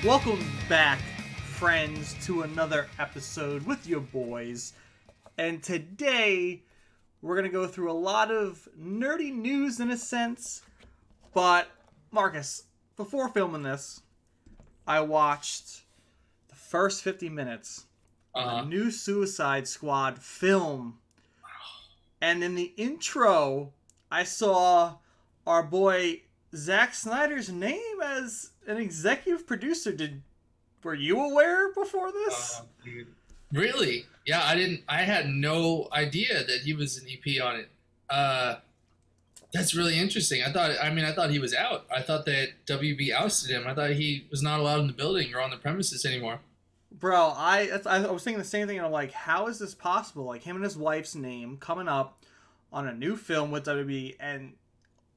Welcome back, friends, to another episode with your boys. And today, we're going to go through a lot of nerdy news in a sense. But, Marcus, before filming this, I watched the first 50 minutes of the new Suicide Squad film. And in the intro, I saw our boy Zack Snyder's name as an executive producer. Were you aware before this? Really? Yeah, I had no idea that he was an EP on it. That's really interesting. I thought he was out. I thought that WB ousted him. I thought he was not allowed in the building or on the premises anymore. Bro, I was thinking the same thing, and I'm like, how is this possible? Like, him and his wife's name coming up on a new film with WB, and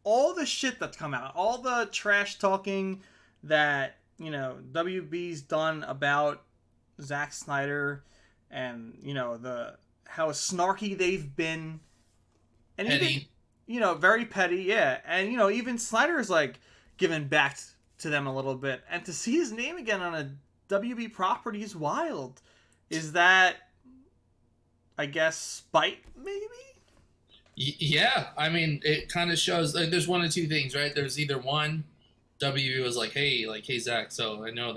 all the shit that's come out, all the trash talking that, WB's done about Zack Snyder, and, how snarky they've been. And Petty. Even, very petty, yeah. And, even Snyder is, like, giving back to them a little bit. And to see his name again on a WB property is wild. Is that, I guess, spite, maybe? Yeah, I mean, it kind of shows, like, there's one of two things, right? There's either one, WB was like, hey, Zach, so I know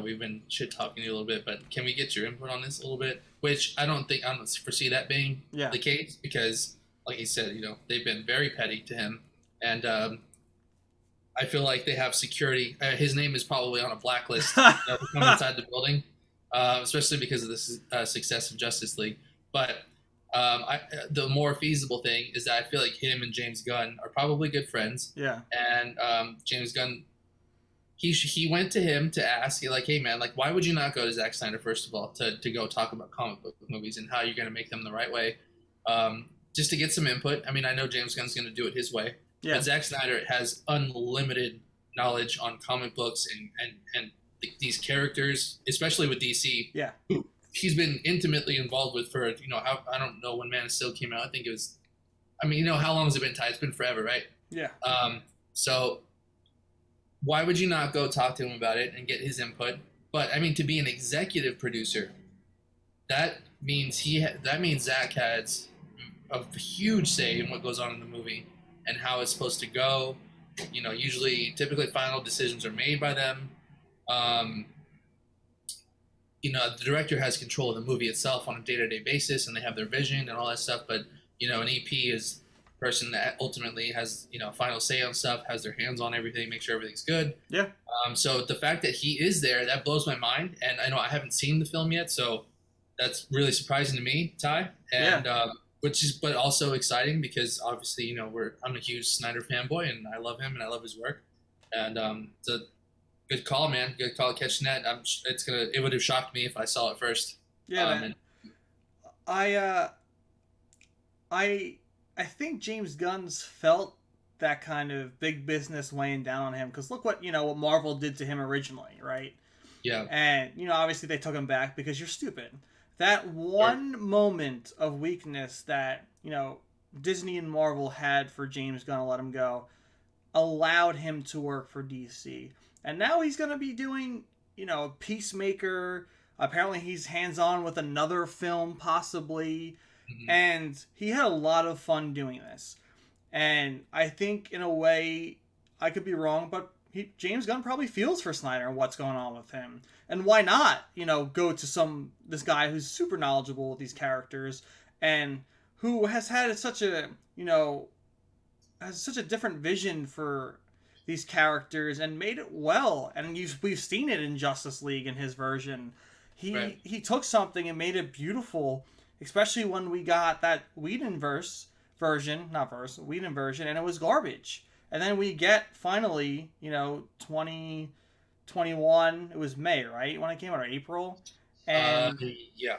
we've been shit-talking you a little bit, but can we get your input on this a little bit? Which I don't foresee that being the case, because, like he said, they've been very petty to him, and I feel like they have security. His name is probably on a blacklist that will come inside the building, especially because of the success of Justice League. But the more feasible thing is that I feel like him and James Gunn are probably good friends. Yeah. And James Gunn, he went to him to ask, like, hey man, like, why would you not go to Zack Snyder first of all to go talk about comic book movies and how you're going to make them the right way, just to get some input. I mean, I know James Gunn's going to do it his way, but Zack Snyder has unlimited knowledge on comic books and these characters, especially with DC. Yeah. He's been intimately involved with for, I don't know when Man of Steel came out. I think it was, how long has it been, Ty? It's been forever, right? Yeah. So why would you not go talk to him about it and get his input? But, to be an executive producer, that means Zach has a huge say in what goes on in the movie and how it's supposed to go. Typically final decisions are made by them. The director has control of the movie itself on a day-to-day basis, and they have their vision and all that stuff. But, an EP is a person that ultimately has, final say on stuff, has their hands on everything, make sure everything's good. Yeah. So the fact that he is there, that blows my mind. And I know I haven't seen the film yet, so that's really surprising to me, Ty. And but also exciting because obviously, I'm a huge Snyder fanboy, and I love him and I love his work. And it's a good call, man. Good call catching that. It would have shocked me if I saw it first. Yeah, man. I think James Gunn's felt that kind of big business weighing down on him, because look what Marvel did to him originally, right? Yeah. And obviously they took him back because you're stupid. That one moment of weakness that Disney and Marvel had for James Gunn to let him go allowed him to work for DC. And now he's going to be doing, Peacemaker. Apparently he's hands-on with another film, possibly. Mm-hmm. And he had a lot of fun doing this. And I think, in a way, I could be wrong, but James Gunn probably feels for Snyder and what's going on with him. And why not, go to this guy who's super knowledgeable with these characters and who has had such a, has such a different vision for these characters and made it well. And we've seen it in Justice League in his version. He took something and made it beautiful, especially when we got that Whedon-verse version, and it was garbage. And then we get finally, 2021, it was May, right? When it came out, or April? And yeah.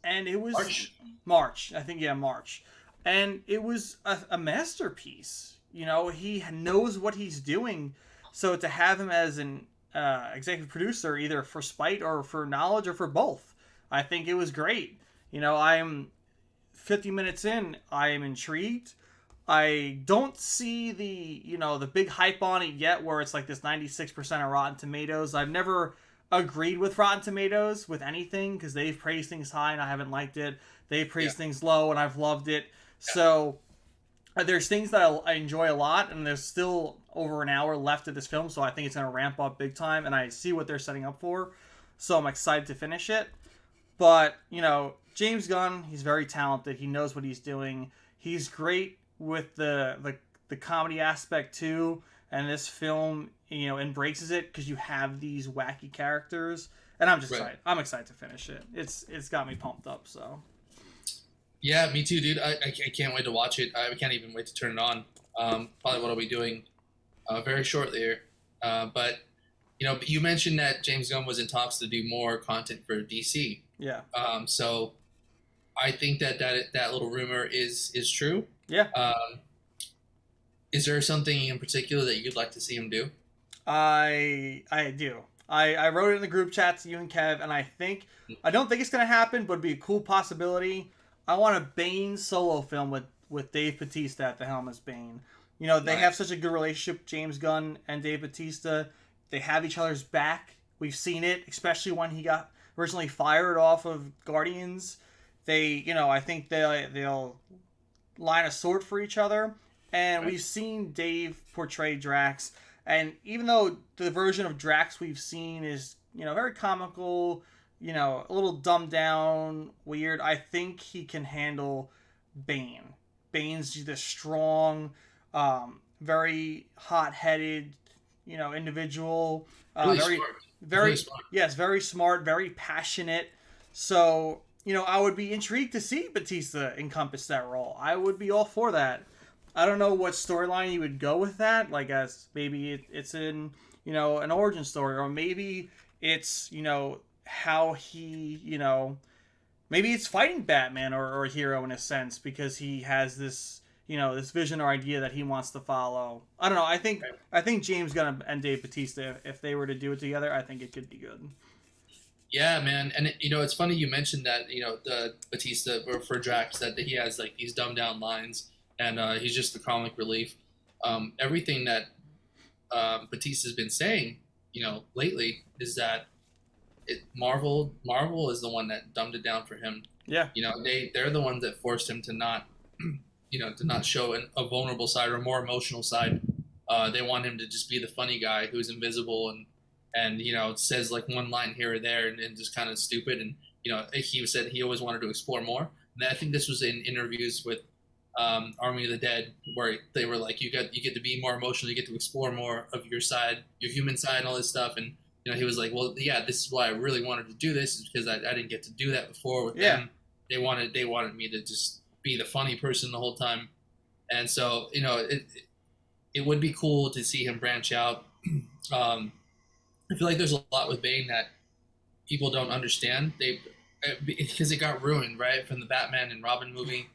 And it was March. I think, March. And it was a masterpiece. He knows what he's doing. So to have him as an executive producer, either for spite or for knowledge or for both, I think it was great. I'm 50 minutes in, I am intrigued. I don't see the big hype on it yet, where it's like this 96% of Rotten Tomatoes. I've never agreed with Rotten Tomatoes with anything, because they've praised things high and I haven't liked it. They've praised things low and I've loved it. So there's things that I enjoy a lot, and there's still over an hour left of this film, so I think it's going to ramp up big time, and I see what they're setting up for, so I'm excited to finish it. But, you know, James Gunn, he's very talented. He knows what he's doing. He's great with the comedy aspect, too, and this film, you know, embraces it because you have these wacky characters, and I'm just excited. I'm excited to finish it. It's got me pumped up, so... Yeah, me too, dude. I can't wait to watch it. I can't even wait to turn it on. Probably what I'll be doing very shortly here. But, you know, you mentioned that James Gunn was in talks to do more content for DC. Yeah. So I think that little rumor is true. Yeah. Is there something in particular that you'd like to see him do? I do. I wrote it in the group chat to you and Kev, and I don't think it's going to happen, but it'd be a cool possibility. I want a Bane solo film with Dave Bautista at the helm as Bane. You know, they have such a good relationship, James Gunn and Dave Bautista. They have each other's back. We've seen it, especially when he got originally fired off of Guardians. I think they'll line a sword for each other. And we've seen Dave portray Drax. And even though the version of Drax we've seen is, you know, very comical, you know, a little dumbed down, weird, I think he can handle Bane. Bane's this strong, very hot-headed, you know, individual. Very smart. Yes, very smart, very passionate. So, you know, I would be intrigued to see Bautista encompass that role. I would be all for that. I don't know what storyline you would go with that. Like, as maybe it's in, you know, an origin story, or maybe it's, you know, how he, you know, maybe it's fighting Batman or a hero in a sense, because he has this, you know, this vision or idea that he wants to follow. I don't know. I think James Gunn and Dave Bautista, if they were to do it together, I think it could be good. Yeah, man. And, you know, it's funny you mentioned that, you know, the Bautista for Drax, that he has like these dumbed down lines, and he's just the comic relief. Everything that Bautista's been saying, you know, lately is that Marvel is the one that dumbed it down for him. Yeah. You know, they're the ones that forced him to not, you know, to not show a vulnerable side or a more emotional side. They want him to just be the funny guy who's invisible and you know, says like one line here or there and just kind of stupid. And, you know, he said he always wanted to explore more. And I think this was in interviews with Army of the Dead, where they were like, you get to be more emotional, you get to explore more of your side, your human side, and all this stuff. And, you know, he was like, well, yeah, this is why I really wanted to do this, is because I didn't get to do that before with them. They wanted me to just be the funny person the whole time. And so, you know, it would be cool to see him branch out. I feel like there's a lot with Bane that people don't understand. Because it got ruined, right, from the Batman and Robin movie.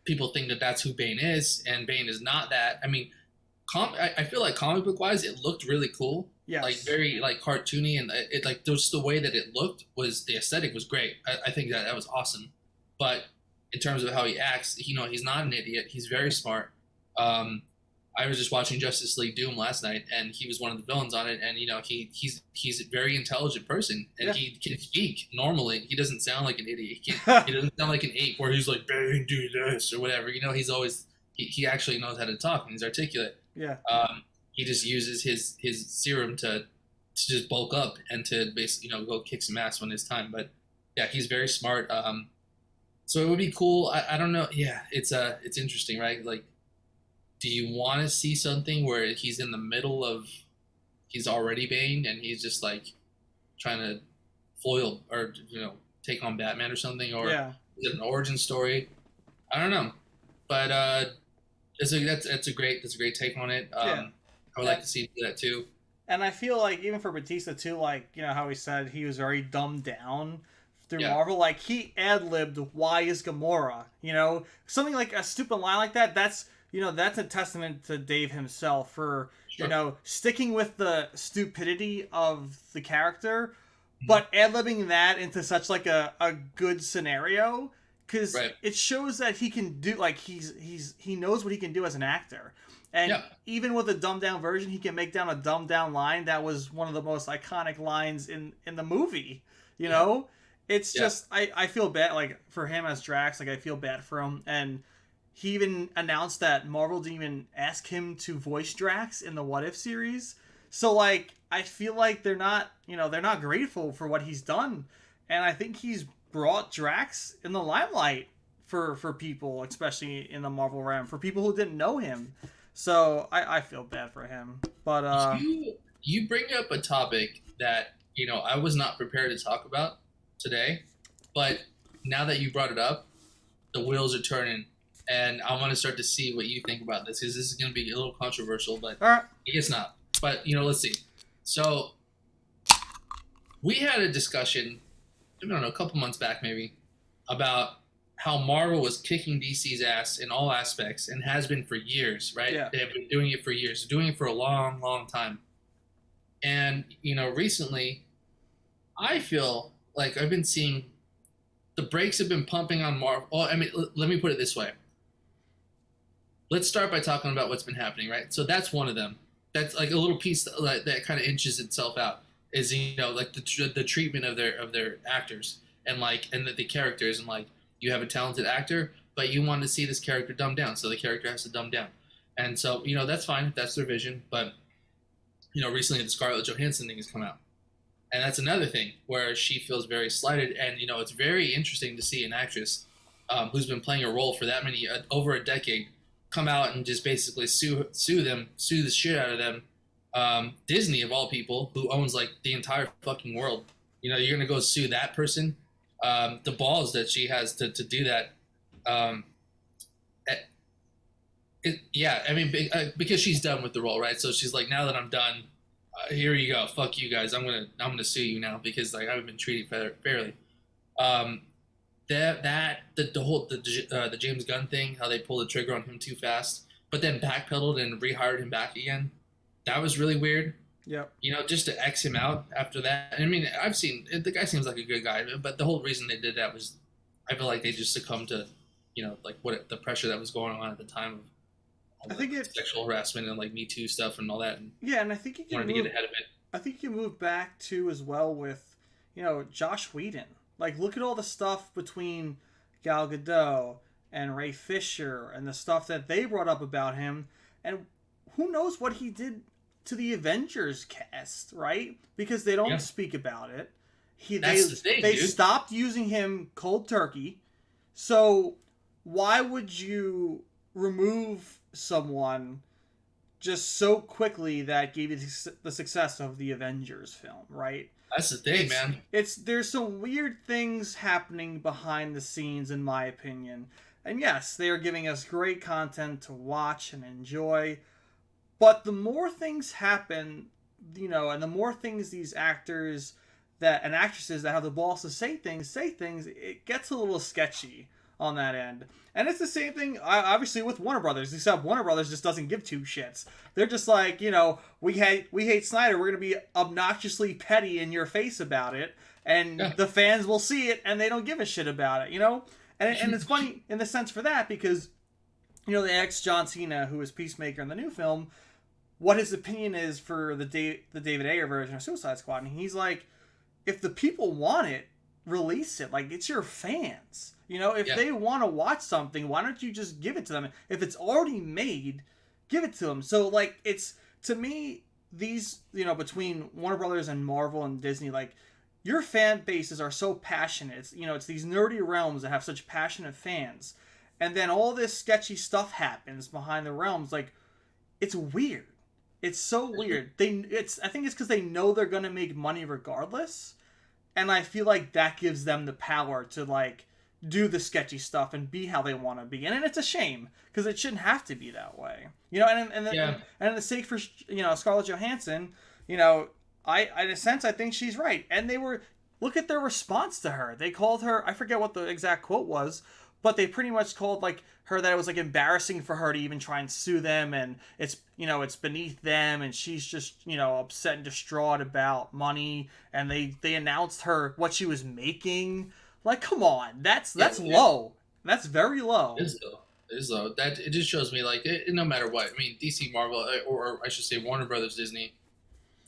People think that that's who Bane is, and Bane is not that. I mean, I feel like comic book wise, it looked really cool. Yes. Like very like cartoony, and it like just the way that it looked was, the aesthetic was great. I think that was awesome. But in terms of how he acts, you know, he's not an idiot. He's very smart. I was just watching Justice League Doom last night, and he was one of the villains on it. And you know, he's a very intelligent person, and he can speak normally. He doesn't sound like an idiot. He doesn't sound like an ape where he's like, "Bang, do this" or whatever. You know, he's always he actually knows how to talk, and he's articulate. Yeah. He just uses his serum to just bulk up and to basically, you know, go kick some ass when it's time. But yeah, he's very smart. So it would be cool. I don't know. Yeah, it's interesting, right? Like, do you want to see something where he's in the middle of, he's already Bane and he's just like trying to foil or, you know, take on Batman or something, or is it an origin story? I don't know, but that's a great take on it. I would like to see him do that too. And I feel like even for Bautista too, like, you know how he said he was very dumbed down through Marvel, like he ad-libbed "Why is Gamora?" You know, something like a stupid line like that. That's, you know, that's a testament to Dave himself for, you know, sticking with the stupidity of the character, but ad-libbing that into such like a good scenario because Right. it shows that he can do, like, he knows what he can do as an actor. And Yeah. even with a dumbed down version, he can make down a dumbed down line that was one of the most iconic lines in the movie. You know, it's just I feel bad, like, for him as Drax. Like, I feel bad for him, and he even announced that Marvel didn't even ask him to voice Drax in the What If series. So, like, I feel like they're not grateful for what he's done, and I think he's brought Drax in the limelight for people, especially in the Marvel realm, for people who didn't know him. So I feel bad for him. But You bring up a topic that I was not prepared to talk about today, but now that you brought it up, the wheels are turning, and I want to start to see what you think about this, because this is going to be a little controversial, but all right. I guess not. But let's see. So we had a discussion, I don't know, a couple months back maybe, about how Marvel was kicking DC's ass in all aspects and has been for years, right? Yeah. They've been doing it for years, doing it for a long, long time. And, recently, I feel like I've been seeing the brakes have been pumping on Marvel. Oh, I mean, let me put it this way. Let's start by talking about what's been happening, right? So that's one of them. That's like a little piece that kind of inches itself out is, like the treatment of their actors and the characters, and like, you have a talented actor, but you want to see this character dumbed down, so the character has to dumb down. And so, that's fine if that's their vision, but recently the Scarlett Johansson thing has come out. And that's another thing where she feels very slighted. And, it's very interesting to see an actress who's been playing a role for that many, over a decade, come out and just basically sue the shit out of them. Disney, of all people, who owns, like, the entire fucking world. You're going to go sue that person? The balls that she has to do that. Because she's done with the role, right? So she's like, now that I'm done, here you go. Fuck you guys. I'm gonna sue you now because, like, I haven't been treated fairly. The James Gunn thing, how they pulled the trigger on him too fast, but then backpedaled and rehired him back again. That was really weird. Yep. Just to X him out after that. I mean, I've seen the guy seems like a good guy, but the whole reason they did that was, I feel like they just succumbed to, like the pressure that was going on at the time of. I think it's sexual harassment and, like, Me Too stuff and all that. And yeah, and I think you can wanted to get ahead of it. I think you can move back to as well with, Josh Whedon. Like, look at all the stuff between Gal Gadot and Ray Fisher and the stuff that they brought up about him, and who knows what he did to the Avengers cast, right? Because they don't speak about it. They stopped using him cold turkey. So why would you remove someone just so quickly that gave you the success of the Avengers film, right? That's the thing, man. There's some weird things happening behind the scenes, in my opinion. And yes, they are giving us great content to watch and enjoy. But the more things happen, and the more things these actors and actresses that have the balls to say things, it gets a little sketchy on that end. And it's the same thing, obviously, with Warner Brothers, except Warner Brothers just doesn't give two shits. They're just like, we hate Snyder, we're going to be obnoxiously petty in your face about it, and the fans will see it, and they don't give a shit about it, And it's funny in the sense for that, because, they asked John Cena, who is Peacemaker in the new film, what his opinion is for the David Ayer version of Suicide Squad, and he's like, if the people want it, release it. Like, it's your fans. If they want to watch something, why don't you just give it to them? If it's already made, give it to them. So, like, it's, to me, these, between Warner Brothers and Marvel and Disney, like, your fan bases are so passionate. It's, it's these nerdy realms that have such passionate fans. And then all this sketchy stuff happens behind the realms. Like, it's weird. It's so weird. I think it's because they know they're going to make money regardless. And I feel like that gives them the power to, like, do the sketchy stuff and be how they want to be. And it's a shame, because it shouldn't have to be that way. And in the sake for, Scarlett Johansson, in a sense, I think she's right. And look at their response to her. They called her, I forget what the exact quote was, but they pretty much called, like, her that it was, like, embarrassing for her to even try and sue them, and it's beneath them, and she's just, upset and distraught about money, and they announced her what she was making. Like, come on, that's low. That's very low. It is though. It is though. That it just shows me like no matter what. I mean, DC, Marvel, or I should say Warner Brothers, Disney.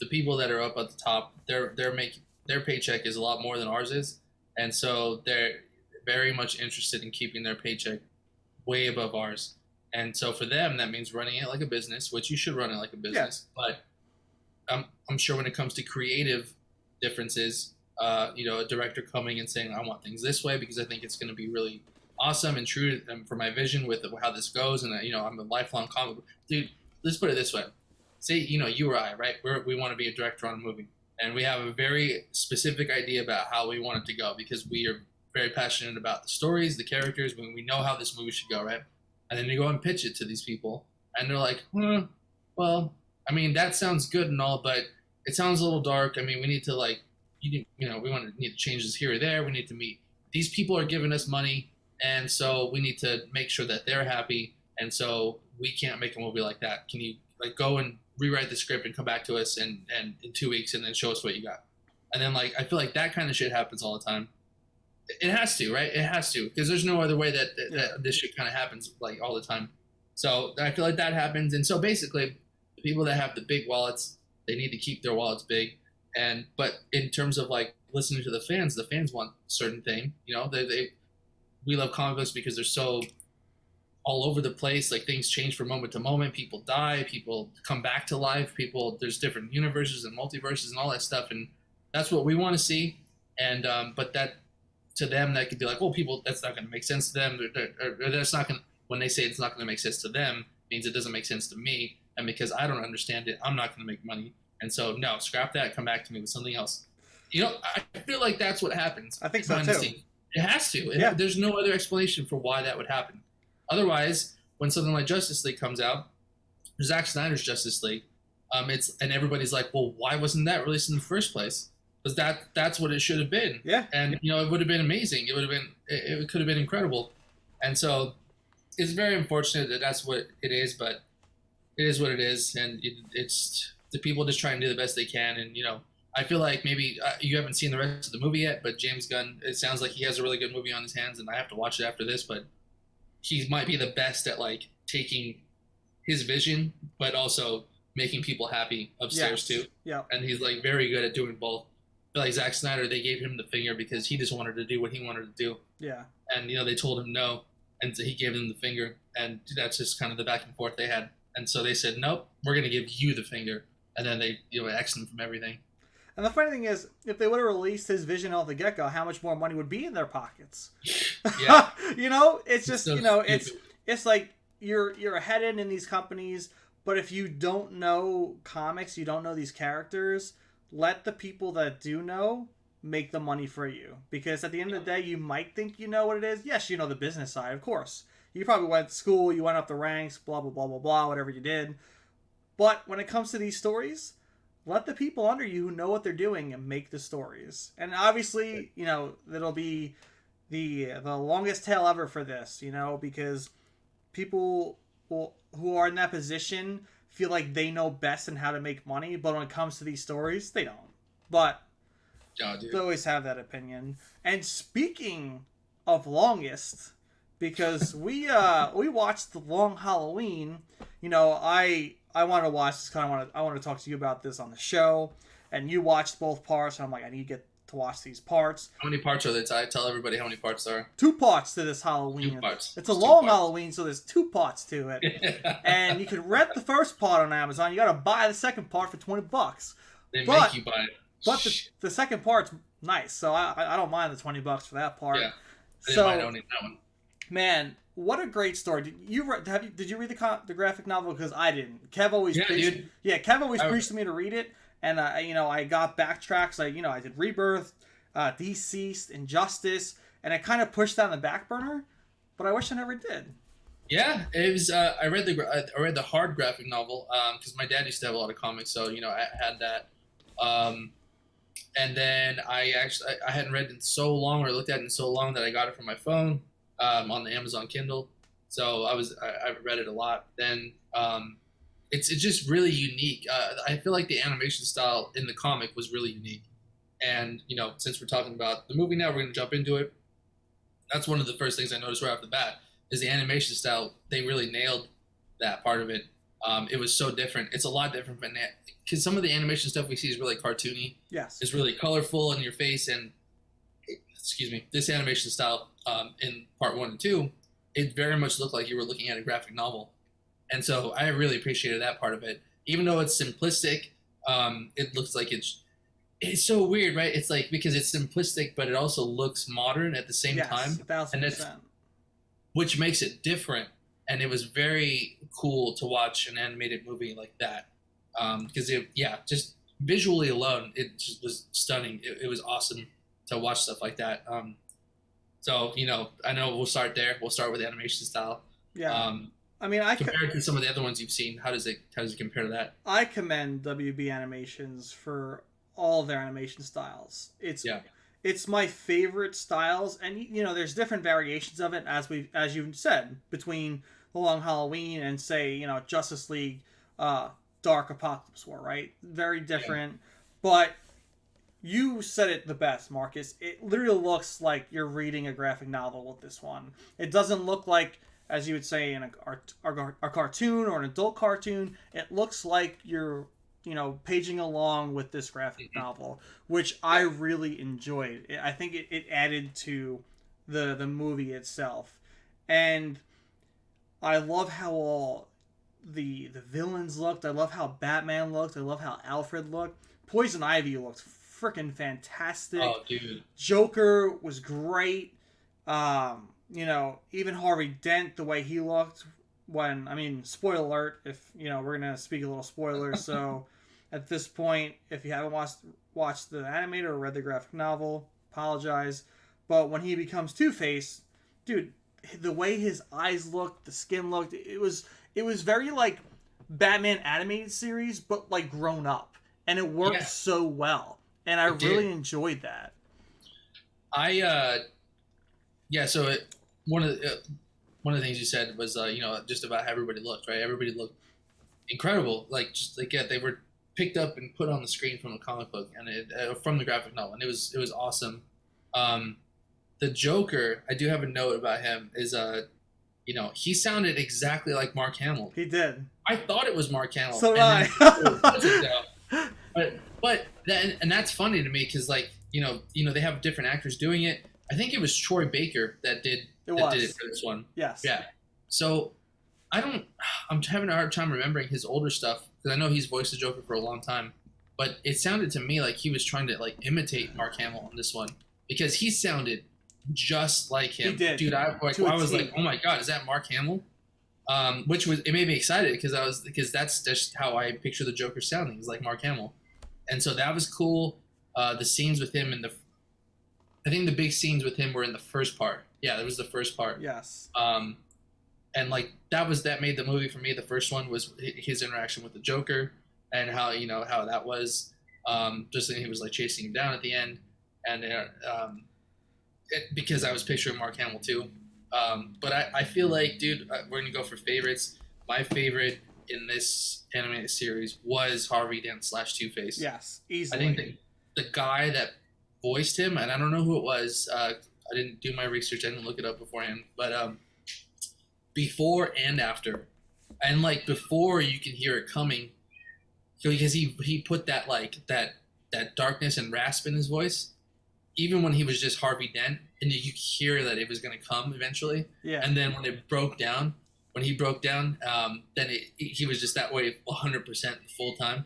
The people that are up at the top, they're making their paycheck is a lot more than ours is, and so they're very much interested in keeping their paycheck way above ours. And so for them, that means running it like a business, which you should run it like a business. Yeah. But I'm sure when it comes to creative differences, you know, a director coming and saying, I want things this way because I think it's going to be really awesome and true for my vision with how this goes. And, you know, I'm a lifelong comic book. Dude, let's put it this way. Say, you know, you or I, right? We want to be a director on a movie. And we have a very specific idea about how we want it to go because we are very passionate about the stories, the characters, when we know how this movie should go, right? And then you go and pitch it to these people. And they're like, well, I mean, that sounds good and all, but it sounds a little dark. I mean, we need to like, you know, we need to change this here or there. We need to meet. These people are giving us money, and so we need to make sure that they're happy. And so we can't make a movie like that. Can you like go and rewrite the script and come back to us and in 2 weeks and then show us what you got? And then like I feel like that kind of shit happens all the time. It has to, right? It has to, because there's no other way that this shit kind of happens like all the time. So I feel like that happens. And so basically, the people that have the big wallets, they need to keep their wallets big. But in terms of like listening to the fans want a certain thing. You know, we love comic books because they're so all over the place. Like things change from moment to moment. People die. People come back to life. There's different universes and multiverses and all that stuff. And that's what we want to see. And but that to them, that could be like, well, people, that's not going to make sense to them. Or that's not going to, when they say it's not going to make sense to them, means it doesn't make sense to me. And because I don't understand it, I'm not going to make money. And so, no, scrap that. Come back to me with something else. You know, I feel like that's what happens. I think so, too. It has to. Yeah. There's no other explanation for why that would happen. Otherwise, when something like Justice League comes out, Zack Snyder's Justice League, and everybody's like, well, why wasn't that released in the first place? Because that's what it should have been. Yeah. And, you know, it would have been amazing. It could have been incredible. And so it's very unfortunate that that's what it is, but it is what it is. And it's the people just trying to do the best they can. And, you know, I feel like maybe you haven't seen the rest of the movie yet, but James Gunn, it sounds like he has a really good movie on his hands, and I have to watch it after this, but he might be the best at, like, taking his vision, but also making people happy upstairs, too. Yeah. And he's, like, very good at doing both. But like Zack Snyder, they gave him the finger because he just wanted to do what he wanted to do. Yeah. And, you know, they told him no, and so he gave them the finger, and that's just kind of the back and forth they had. And so they said, nope, we're going to give you the finger. And then they, you know, X'd him from everything. And the funny thing is, if they would have released his vision off the get-go, how much more money would be in their pockets? Yeah. You know, it's just, so you know, stupid. it's like you're ahead in these companies, but if you don't know comics, you don't know these characters, let the people that do know make the money for you. Because at the end of the day, you might think you know what it is. Yes, you know the business side, of course. You probably went to school, you went up the ranks, blah, blah, blah, blah, blah, whatever you did. But when it comes to these stories, let the people under you who know what they're doing and make the stories. And obviously, you know, it'll be the longest tail ever for this, you know, because people who are in that position feel like they know best and how to make money, but when it comes to these stories, they don't. But they always have that opinion. And speaking of longest, because we watched The Long Halloween, you know, I want to watch this. I want to talk to you about this on the show, and you watched both parts. And I'm like, I need to get to watch these parts. How many parts are there, Ty? Tell everybody how many parts there are. 2 parts to this Halloween. 2 parts. It's a long Halloween, so there's 2 parts to it. And you can rent the first part on Amazon. You got to buy the second part for $20. They make you buy it. But the second part's nice, so I don't mind the $20 for that part. Yeah, I didn't mind owning that one. Man, what a great story! Did you read the graphic novel? Because I didn't. Kev always preached to me to read it, and I got backtracks. I did Rebirth, Deceased, Injustice, and I kind of pushed that on the back burner. But I wish I never did. Yeah, it was. I read the hard graphic novel because my dad used to have a lot of comics, so I had that. And then I hadn't read it in so long, or looked at it in so long, that I got it from my phone on the Amazon Kindle. So I read it a lot. Then it's just really unique. I feel like the animation style in the comic was really unique. And since we're talking about the movie now, we're going to jump into it. That's one of the first things I noticed right off the bat is the animation style. They really nailed that part of it. It was so different. It's a lot different from that because some of the animation stuff we see is really cartoony. Yes. It's really colorful in your face, and excuse me, this animation style in part 1 and 2, it very much looked like you were looking at a graphic novel, and so I really appreciated that part of it. Even though it's simplistic, it looks like it's so weird, right? It's like because it's simplistic, but it also looks modern at the same time, 1,000%. Which makes it different. And it was very cool to watch an animated movie like that because just visually alone, it just was stunning. It was awesome to watch stuff like that. So I know we'll start there. We'll start with the animation style. Yeah. Compared to some of the other ones you've seen, how does it compare to that? I commend WB Animations for all their animation styles. It's my favorite styles, and there's different variations of it as you said between The Long Halloween and say Justice League, Dark Apocalypse War, right? Very different, but you said it the best, Marcus. It literally looks like you're reading a graphic novel with this one. It doesn't look like, as you would say, in a cartoon or an adult cartoon. It looks like you're paging along with this graphic novel, which I really enjoyed. I think it added to the movie itself. And I love how all the villains looked. I love how Batman looked. I love how Alfred looked. Poison Ivy looked freaking fantastic. Oh, dude. Joker was great. Even Harvey Dent, the way he looked spoiler alert, if we're gonna speak a little spoiler, so at this point, if you haven't watched the animated or read the graphic novel, apologize. But when he becomes Two-Face, dude, the way his eyes looked, the skin looked, it was very like Batman animated series, but like grown up, and it worked so well, and I really enjoyed that. One of the things you said was, just about how everybody looked, right? Everybody looked incredible. They were picked up and put on the screen from the comic book and from the graphic novel, and it was awesome. The Joker, I do have a note about him, is, he sounded exactly like Mark Hamill. He did. I thought it was Mark Hamill. So did I. But that's funny to me because, they have different actors doing it. I think it was Troy Baker that did it for this one. Yes. Yeah. So I'm having a hard time remembering his older stuff because I know he's voiced the Joker for a long time, but it sounded to me like he was trying to imitate Mark Hamill on this one because he sounded just like him. He did. Dude, I was like, oh my God, is that Mark Hamill? It made me excited because that's just how I picture the Joker sounding. He's like Mark Hamill. And so that was cool. The scenes with him I think the big scenes with him were in the first part. Yeah, that was the first part. Yes. And that made the movie for me. The first one was his interaction with the Joker and how that was just that he was chasing him down at the end, and because I was picturing Mark Hamill too. But I feel like, dude, we're gonna go for favorites. My favorite in this animated series was Harvey Dent / Two-Face. Yes, easily. I think the guy that voiced him, and I don't know who it was. I didn't do my research. I didn't look it up beforehand. But before and after, and before you can hear it coming, because he put that that darkness and rasp in his voice, even when he was just Harvey Dent, and you could hear that it was going to come eventually. Yeah. And then when he broke down, then he was just that way 100% the full time.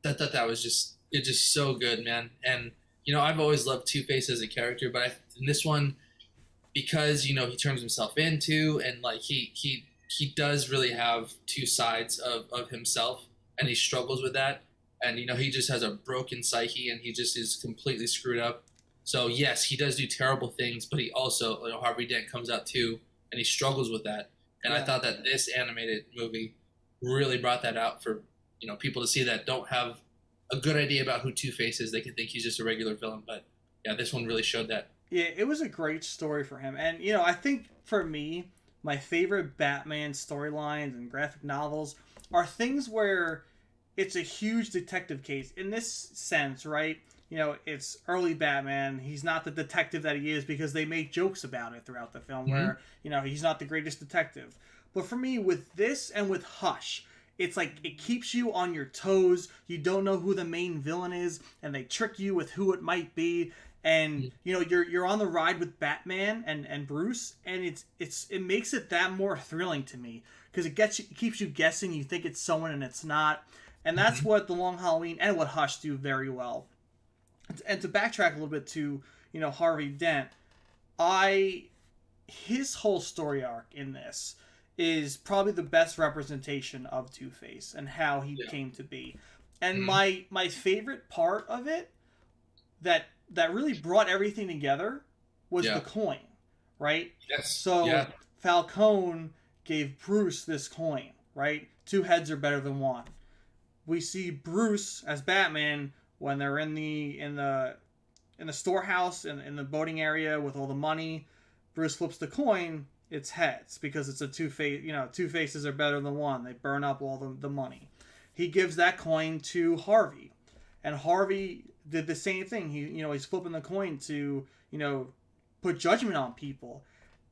That was just. It's just so good, man. And, I've always loved Two-Face as a character, but in this one, because, he turns himself into, and, he does really have two sides of himself, and he struggles with that. And, he just has a broken psyche, and he just is completely screwed up. So, yes, he does do terrible things, but he also, Harvey Dent comes out too, and he struggles with that. And I thought that this animated movie really brought that out for, people to see that don't have a good idea about who Two-Face is. They can think he's just a regular villain, but yeah, this one really showed that. Yeah, it was a great story for him. And, I think for me, my favorite Batman storylines and graphic novels are things where it's a huge detective case. In this sense, right? it's early Batman. He's not the detective that he is because they make jokes about it throughout the film Mm-hmm. where, he's not the greatest detective. But for me, with this and with Hush, it's like it keeps you on your toes. You don't know who the main villain is, and they trick you with who it might be. And you're on the ride with Batman and Bruce, and it makes it that more thrilling to me because it keeps you guessing. You think it's someone and it's not, and that's what The Long Halloween and what Hush do very well. And to backtrack a little bit to Harvey Dent, his whole story arc in this is probably the best representation of Two-Face and how he came to be. And my favorite part of it that really brought everything together was the coin, right? Yes. So Falcone gave Bruce this coin, right? 2 heads are better than 1. We see Bruce as Batman when they're in the storehouse in the boating area with all the money. Bruce flips the coin. It's heads because it's a two-face. 2 faces are better than 1. They burn up all the money. He gives that coin to Harvey, and Harvey did the same thing. He's flipping the coin to put judgment on people.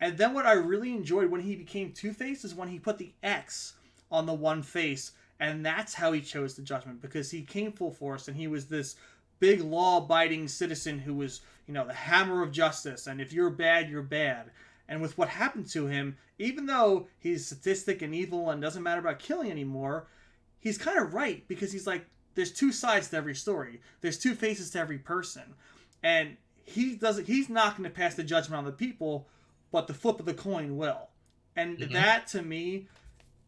And then what I really enjoyed when he became Two-Face is when he put the X on the one face, and that's how he chose the judgment, because he came full force and he was this big law-abiding citizen who was the hammer of justice, and if you're bad, you're bad. And with what happened to him, even though he's sadistic and evil and doesn't matter about killing anymore, he's kind of right, because he's like, there's 2 sides to every story. There's 2 faces to every person. And he's not going to pass the judgment on the people, but the flip of the coin will. And that, to me,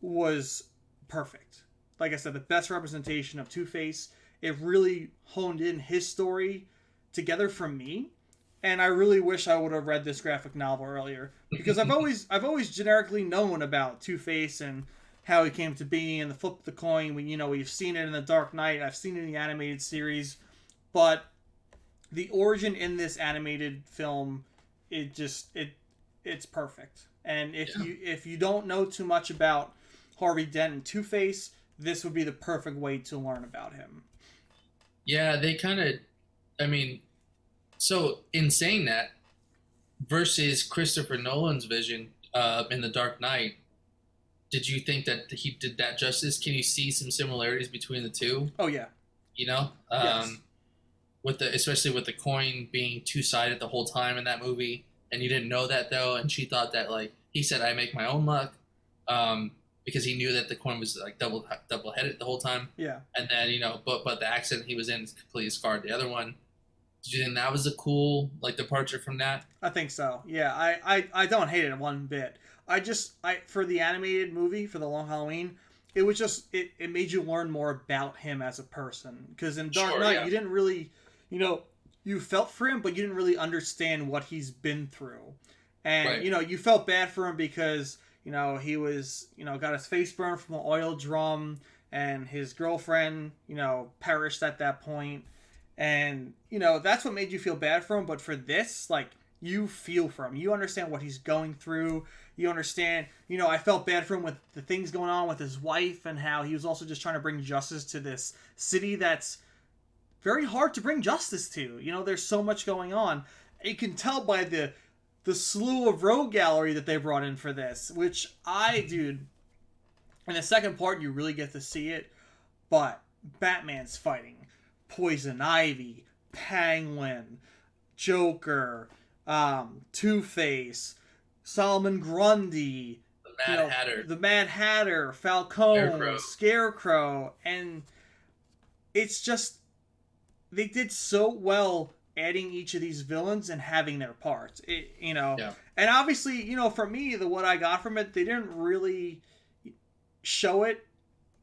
was perfect. Like I said, the best representation of Two-Face. It really honed in his story together for me. And I really wish I would have read this graphic novel earlier, because I've always generically known about Two-Face and how he came to be and the flip of the coin. We've seen it in The Dark Knight. I've seen it in the animated series, but the origin in this animated film, it's perfect. And if you don't know too much about Harvey Dent and Two-Face, this would be the perfect way to learn about him. Yeah, they kind of, so in saying that, versus Christopher Nolan's vision in The Dark Knight, did you think that he did that justice? Can you see some similarities between the two? Oh yeah. Yes. Especially with the coin being 2-sided the whole time in that movie, and you didn't know that though, and she thought that he said, I make my own luck, because he knew that the coin was double headed the whole time. Yeah. And then but the accident he was in completely scarred the other one. Did you think that was a cool departure from that? I think so. Yeah, I don't hate it one bit. For the animated movie, for The Long Halloween, it was just it made you learn more about him as a person. Because in Dark Knight, you didn't really, you felt for him, but you didn't really understand what he's been through. And you felt bad for him because he was got his face burned from an oil drum, and his girlfriend perished at that point. And, that's what made you feel bad for him. But for this, you feel for him. You understand what he's going through. You understand, I felt bad for him with the things going on with his wife and how he was also just trying to bring justice to this city that's very hard to bring justice to. There's so much going on. You can tell by the slew of rogue gallery that they brought in for this, which dude, in the second part, you really get to see it. But Batman's fighting Poison Ivy, Penguin, Joker, Two-Face, Solomon Grundy, the Mad Hatter, Falcone, Scarecrow, and it's just they did so well adding each of these villains and having their parts. And obviously, for me, what I got from it, they didn't really show it.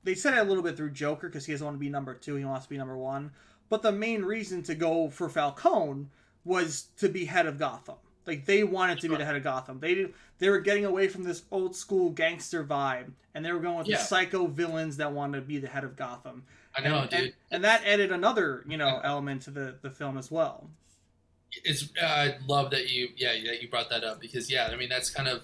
They said it a little bit through Joker because he doesn't want to be number 2. He wants to be number 1. But the main reason to go for Falcone was to be head of Gotham. They wanted to be the head of Gotham. They were getting away from this old school gangster vibe, and they were going with the psycho villains that wanted to be the head of Gotham. I know, dude. And that added another, element to the film as well. I love that you brought that up, because that's kind of,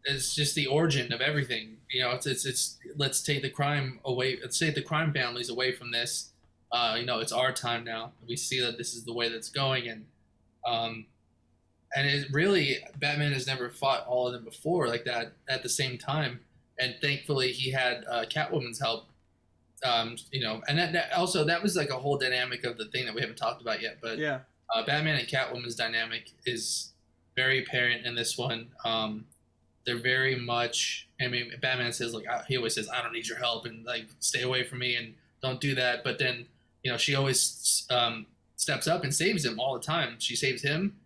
it's just the origin of everything. It's let's take the crime away. Let's take the crime families away from this, it's our time now. We see that this is the way that's going, um, and it really, Batman has never fought all of them before like that at the same time, and thankfully he had Catwoman's help. And that also that was like a whole dynamic of the thing that we haven't talked about yet. But Yeah. Batman and Catwoman's dynamic is very apparent in this one. They're very much. I mean, Batman says like he always says, "I don't need your help," and like stay away from me and don't do that. But then she always steps up and saves him all the time. She saves him,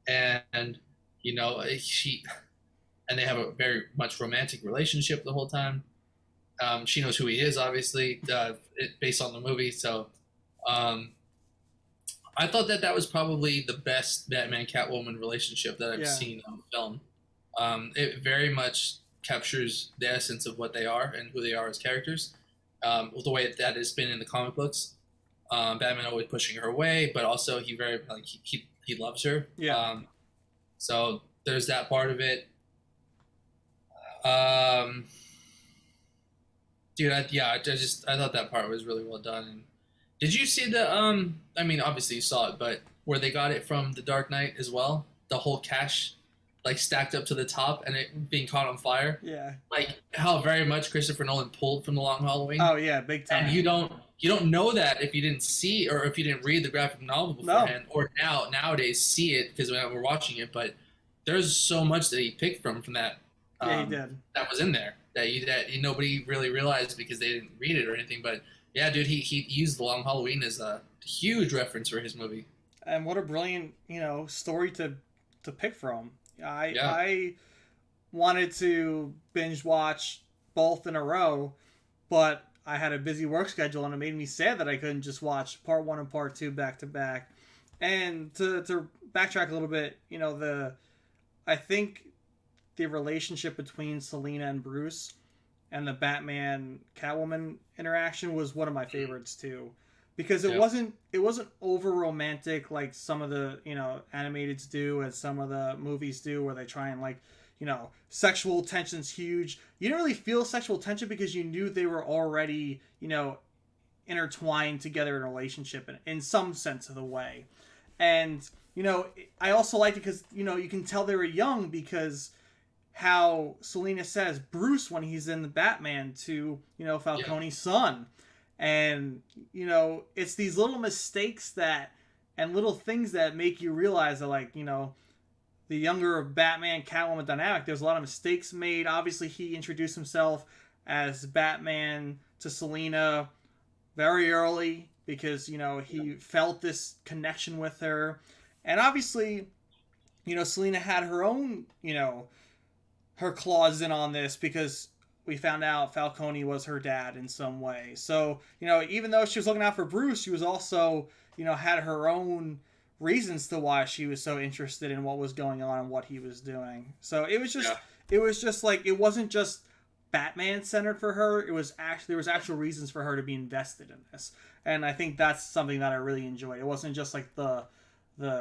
and she and they have a very much romantic relationship the whole time. She knows who he is, obviously, based on the movie. So I thought that was probably the best Batman-Catwoman relationship that I've seen on film. It very much captures the essence of what they are and who they are as characters. With the way that has been in the comic books. Batman always pushing her away, but also he very like he loves her. Yeah. So there's that part of it. Dude, I thought that part was really well done. And did you see the I mean, obviously you saw it, but where they got it from The Dark Knight as well? The whole cache like stacked up to the top and it being caught on fire. Yeah. Like how very much Christopher Nolan pulled from The Long Halloween. Oh yeah, big time. And you don't know that if you didn't see or if you didn't read the graphic novel beforehand, or nowadays see it because we're watching it. But there's so much that he picked from that. Yeah, he did. That was in there that nobody really realized because they didn't read it or anything. But yeah, dude, he used The Long Halloween as a huge reference for his movie. And what a brilliant story to pick from. I wanted to binge watch both in a row, but I had a busy work schedule and it made me sad that I couldn't just watch part 1 and part 2 back to back. And to backtrack a little bit, I think the relationship between Selina and Bruce and the Batman Catwoman interaction was one of my favorites too, because it wasn't over romantic like some of the animateds do and some of the movies do, where they try and like sexual tension's huge. You didn't really feel sexual tension because you knew they were already intertwined together in a relationship in some sense of the way. And I also liked it because you can tell they were young, because how Selina says Bruce when he's in the Batman to Falcone's son. And it's these little mistakes and little things that make you realize that, like, the younger Batman Catwoman dynamic, there's a lot of mistakes made. Obviously he introduced himself as Batman to Selina very early because he felt this connection with her. And obviously Selina had her own her claws in on this, because we found out Falcone was her dad in some way. So, even though she was looking out for Bruce, she was also, had her own reasons to why she was so interested in what was going on and what he was doing. So it was just like, it wasn't just Batman centered for her. There was actual reasons for her to be invested in this. And I think that's something that I really enjoyed. It wasn't just like the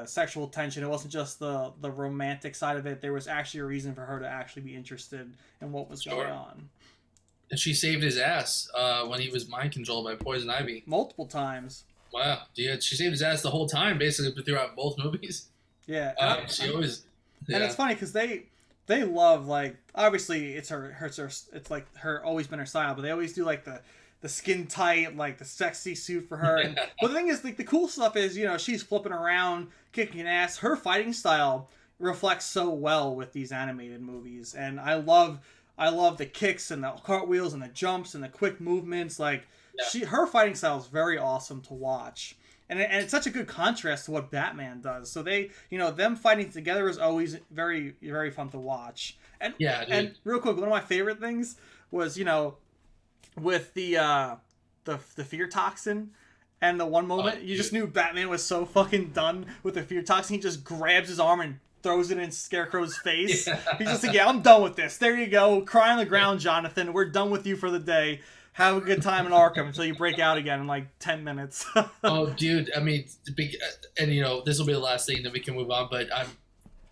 sexual tension. It wasn't just the romantic side of it. There was actually a reason for her to actually be interested in what was going on. And she saved his ass when he was mind controlled by Poison Ivy. Multiple times. Wow. Yeah, she saved his ass the whole time, basically, throughout both movies. Yeah. She always... Yeah. And it's funny because they love, like, obviously it's like her always been her style, but they always do like the skin tight, like the sexy suit for her. And, but the thing is, like, the cool stuff is, she's flipping around, kicking ass. Her fighting style reflects so well with these animated movies, and I love the kicks and the cartwheels and the jumps and the quick movements. Like, her fighting style is very awesome to watch, and it's such a good contrast to what Batman does. So they, them fighting together is always very, very fun to watch. And and real quick, one of my favorite things was with the fear toxin, and the one moment you just knew Batman was so fucking done with the fear toxin, he just grabs his arm and throws it in Scarecrow's face. Yeah. He's just like, I'm done with this. There you go. Cry on the ground, Jonathan. We're done with you for the day. Have a good time in Arkham until you break out again in like 10 minutes. Oh, dude. I mean, and this will be the last thing that we can move on, but I'm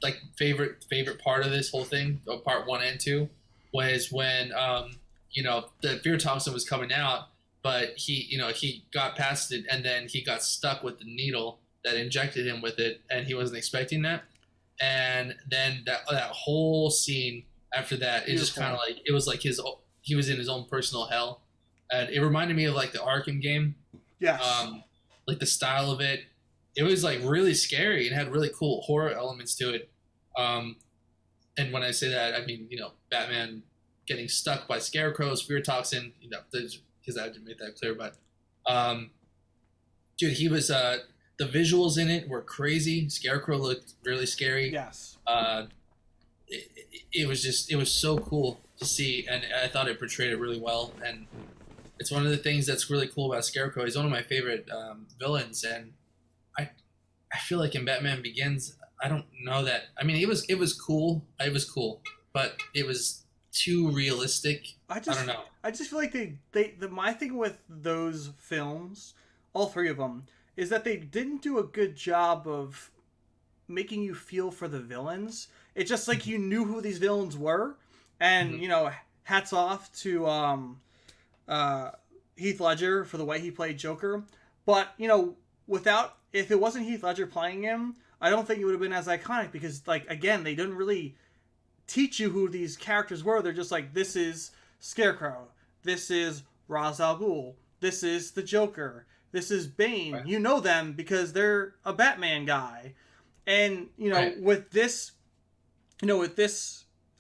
like favorite part of this whole thing, part 1 and 2, was when the fear toxin was coming out, but he got past it, and then he got stuck with the needle that injected him with it, and he wasn't expecting that. And then that whole scene after that, it just kind of like it was like he was in his own personal hell, and it reminded me of like the Arkham game. Yes. Like the style of it, it was like really scary and had really cool horror elements to it. And when I say that, I mean Batman getting stuck by Scarecrow's fear toxin. Because I had to make that clear. But dude, he was the visuals in it were crazy. Scarecrow looked really scary. Yes. It was so cool to see, and I thought it portrayed it really well. And it's one of the things that's really cool about Scarecrow. He's one of my favorite villains, and I feel like in Batman Begins, I don't know that. I mean, it was cool. It was cool, but it was too realistic. I don't know. I just feel like my thing with those films, all three of them, is that they didn't do a good job of making you feel for the villains. It's just like you knew who these villains were, and hats off to Heath Ledger for the way he played Joker. But if it wasn't Heath Ledger playing him, I don't think it would have been as iconic, because again, they didn't really teach you who these characters were. They're just like, this is Scarecrow, this is Ra's al Ghul, this is the Joker, this is Bane. Right. You know them because they're a Batman guy. And right. with this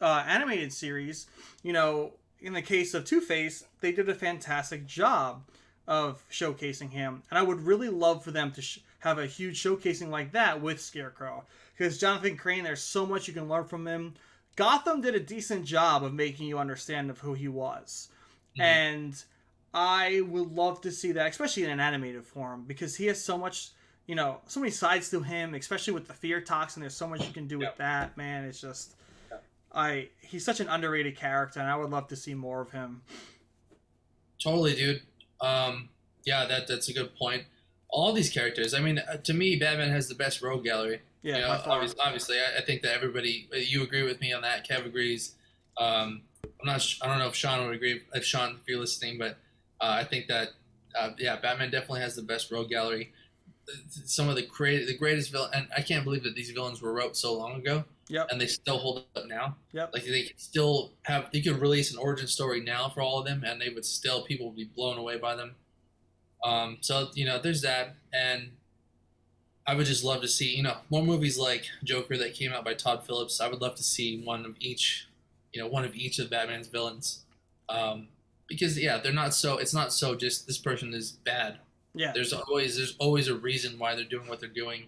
animated series, in the case of Two-Face, they did a fantastic job of showcasing him, and I would really love for them to have a huge showcasing like that with Scarecrow, because Jonathan Crane, there's so much you can learn from him. Gotham did a decent job of making you understand of who he was, and I would love to see that, especially in an animated form, because he has so much, so many sides to him, especially with the fear toxin. There's so much you can do with that, man. It's just, he's such an underrated character, and I would love to see more of him. Totally, dude. Yeah, that's a good point. All these characters, I mean, to me, Batman has the best rogue gallery. Yeah, obviously, I think that everybody, you agree with me on that. Kev agrees. I don't know if Sean would agree. Sean, if you're listening, but I think that Batman definitely has the best rogue gallery. Some of the greatest villain, and I can't believe that these villains were wrote so long ago. Yep. And they still hold up now. Yep. Like they could release an origin story now for all of them, and people would be blown away by them. So there's that, and I would just love to see more movies like Joker that came out by Todd Phillips. I would love to see one of each of Batman's villains, because they're not so. It's not so just this person is bad. Yeah. There's always a reason why they're doing what they're doing.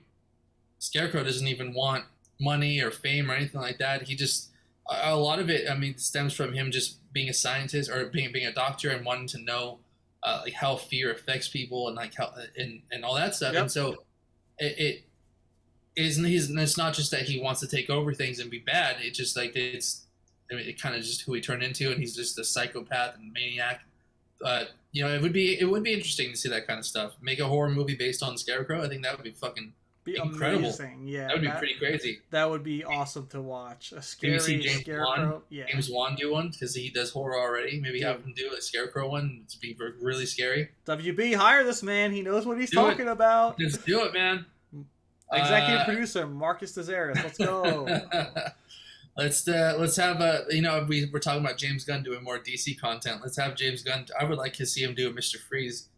Scarecrow doesn't even want money or fame or anything like that. He just a lot of it, I mean, stems from him just being a scientist or being a doctor and wanting to know like how fear affects people and like how and all that stuff. Yep. And so it's not just that he wants to take over things and be bad. It's just like it kind of just who he turned into, and he's just a psychopath and maniac. It would be interesting to see that kind of stuff. Make a horror movie based on Scarecrow. I think that would be fucking incredible. Amazing. Yeah, that would be pretty crazy. That would be awesome to watch. A scary Scarecrow. James Wan do one because he does horror already. Maybe have him do a Scarecrow one to be really scary. WB, hire this man. He knows what he's talking about. Let's do it, man. Executive producer Marcus Desaris. Let's go. Let's have a we're talking about James Gunn doing more DC content. Let's have James Gunn. I would like to see him do a Mr. Freeze.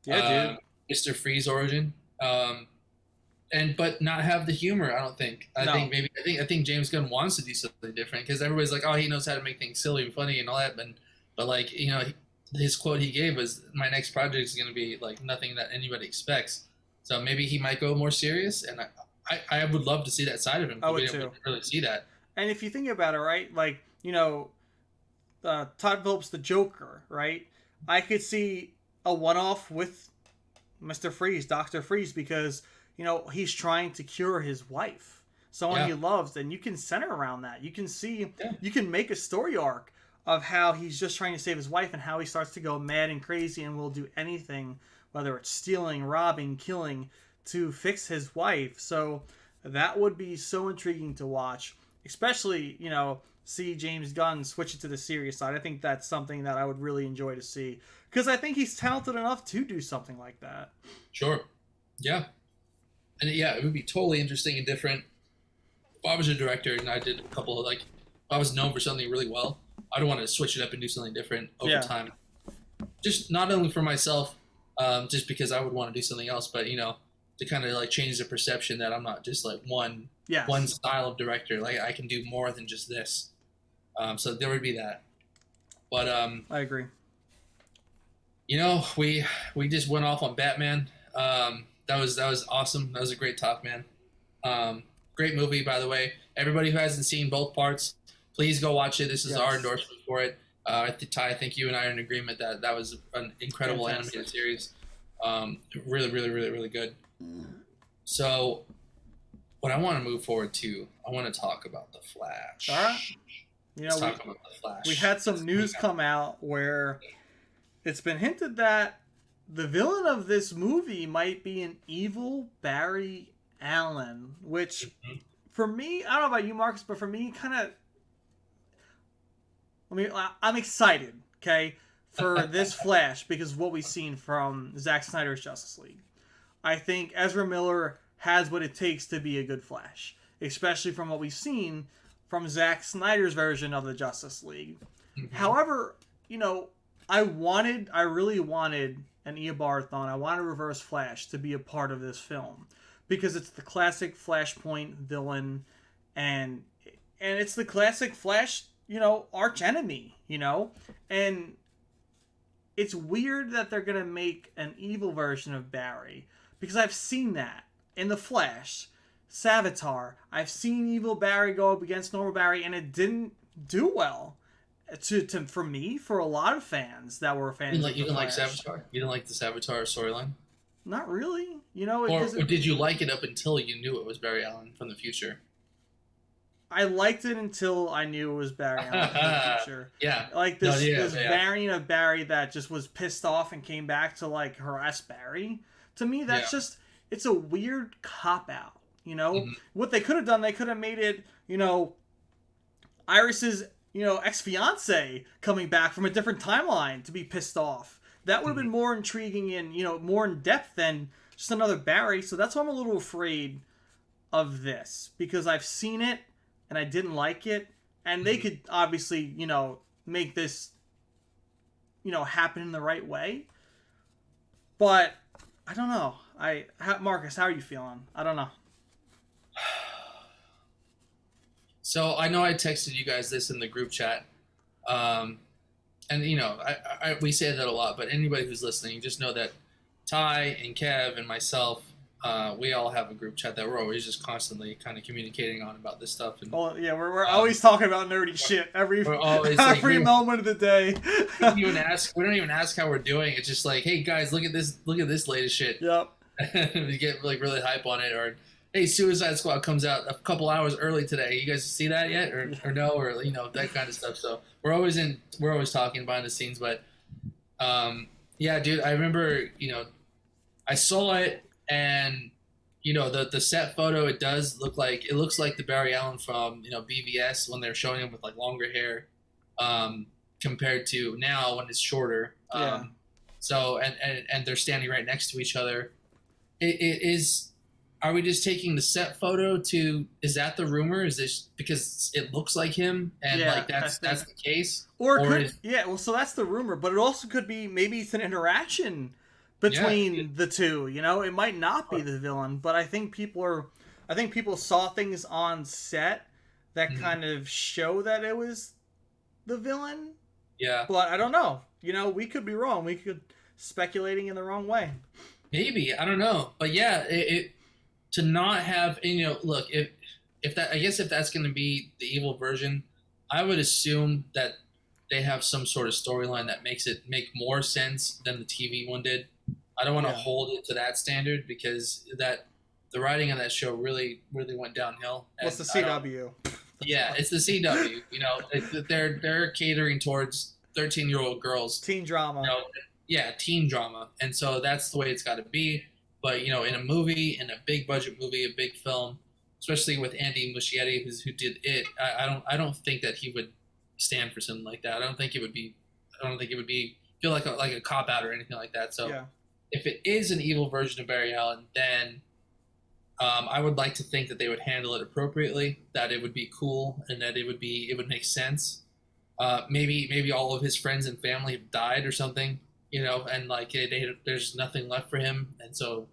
Yeah, dude. Mr. Freeze origin. But not have the humor. I don't think. I think James Gunn wants to do something different because everybody's like, oh, he knows how to make things silly and funny and all that. But like his quote he gave was, "My next project is going to be like nothing that anybody expects." So maybe he might go more serious, and I would love to see that side of him. I would too. Really see that. And if you think about it, right, like Todd Phillips, the Joker, right? I could see a one-off with Mr. Freeze, Dr. Freeze, because he's trying to cure his wife, someone he loves, and you can center around that. You can see, you can make a story arc of how he's just trying to save his wife and how he starts to go mad and crazy and will do anything, whether it's stealing, robbing, killing, to fix his wife. So that would be so intriguing to watch. especially, see James Gunn switch it to the serious side. I think that's something that I would really enjoy to see, because I think he's talented enough to do something like that. Sure. Yeah. And yeah, it would be totally interesting and different. If I was a director and I did a couple of, like, if I was known for something really well, I'd want to switch it up and do something different over time. Just not only for myself, just because I would want to do something else, but, to kind of like change the perception that I'm not just like one style of director. Like, I can do more than just this. So there would be that. But I agree. We just went off on Batman. That was awesome. That was a great talk, man. Great movie, by the way. Everybody who hasn't seen both parts, please go watch it. This is our endorsement for it. Ty, I think you and I are in agreement that was an incredible animated series. Really, really, really, really good. So, what I want to move forward to, I want to talk about The Flash. All right. Let's talk about The Flash. We had some news come out where it's been hinted that the villain of this movie might be an evil Barry Allen, which for me, I don't know about you, Marcus, but for me, I'm excited, okay, for this Flash, because of what we've seen from Zack Snyder's Justice League. I think Ezra Miller has what it takes to be a good Flash, especially from what we've seen from Zack Snyder's version of the Justice League. However, I really wanted an Eobard-thon. I wanted Reverse Flash to be a part of this film, because it's the classic Flashpoint villain, and it's the classic Flash, arch enemy, and it's weird that they're gonna make an evil version of Barry, because I've seen that in The Flash, Savitar. I've seen evil Barry go up against normal Barry, and it didn't do well. For a lot of fans that were fans. You didn't like Savitar? You didn't like the Savitar storyline? Not really. Or did you like it up until you knew it was Barry Allen from the future? I liked it until I knew it was Barry Allen from the future. Yeah. Like this variant of Barry that just was pissed off and came back to like harass Barry. To me, that's just, it's a weird cop-out, What they could have done, they could have made it, Iris's, ex-fiance coming back from a different timeline to be pissed off. That would have been more intriguing and, more in depth than just another Barry. So that's why I'm a little afraid of this, because I've seen it and I didn't like it. And they could obviously, make this, happen in the right way. But I don't know. Marcus, how are you feeling? I don't know. So I know I texted you guys this in the group chat. And, we say that a lot, but anybody who's listening, just know that Ty and Kev and myself, we all have a group chat that we're always just constantly kind of communicating on about this stuff. And, we're always talking about nerdy shit every moment of the day. we don't even ask how we're doing. It's just like, hey guys, look at this latest shit. Yep. We get like really hype on it, or hey, Suicide Squad comes out a couple hours early today. You guys see that yet, or no, or that kind of stuff. So we're always talking behind the scenes. But yeah, dude, I remember I saw it, and the set photo, it looks like the Barry Allen from BVS when they're showing him with like longer hair, compared to now when it's shorter. So and they're standing right next to each other. It is. Are we just taking the set photo to? Is that the rumor? Is this because it looks like him and that's the case? So that's the rumor, but it also could be, maybe it's an interaction between the two. It might not be the villain, but I think people saw things on set that kind of show that it was the villain. Yeah, but I don't know. We could be wrong. We could speculating in the wrong way. Maybe, I don't know, but yeah, it to not have, look, if that's going to be the evil version, I would assume that they have some sort of storyline that makes it make more sense than the TV one did. I don't want to hold it to that standard, because the writing on that show really, really went downhill. What's the CW? Yeah, it's the CW. They're catering towards 13-year-old girls. Teen drama. Teen drama, and so that's the way it's got to be. But in a movie, in a big budget movie, a big film, especially with Andy Muschietti, who did it. I don't think that he would stand for something like that. I don't think it would be feel like a cop out or anything like that. So Yeah. if it is an evil version of Barry Allen, then I would like to think that they would handle it appropriately, that it would be cool, and that it would make sense. Maybe all of his friends and family have died or something, and like there's nothing left for him, and so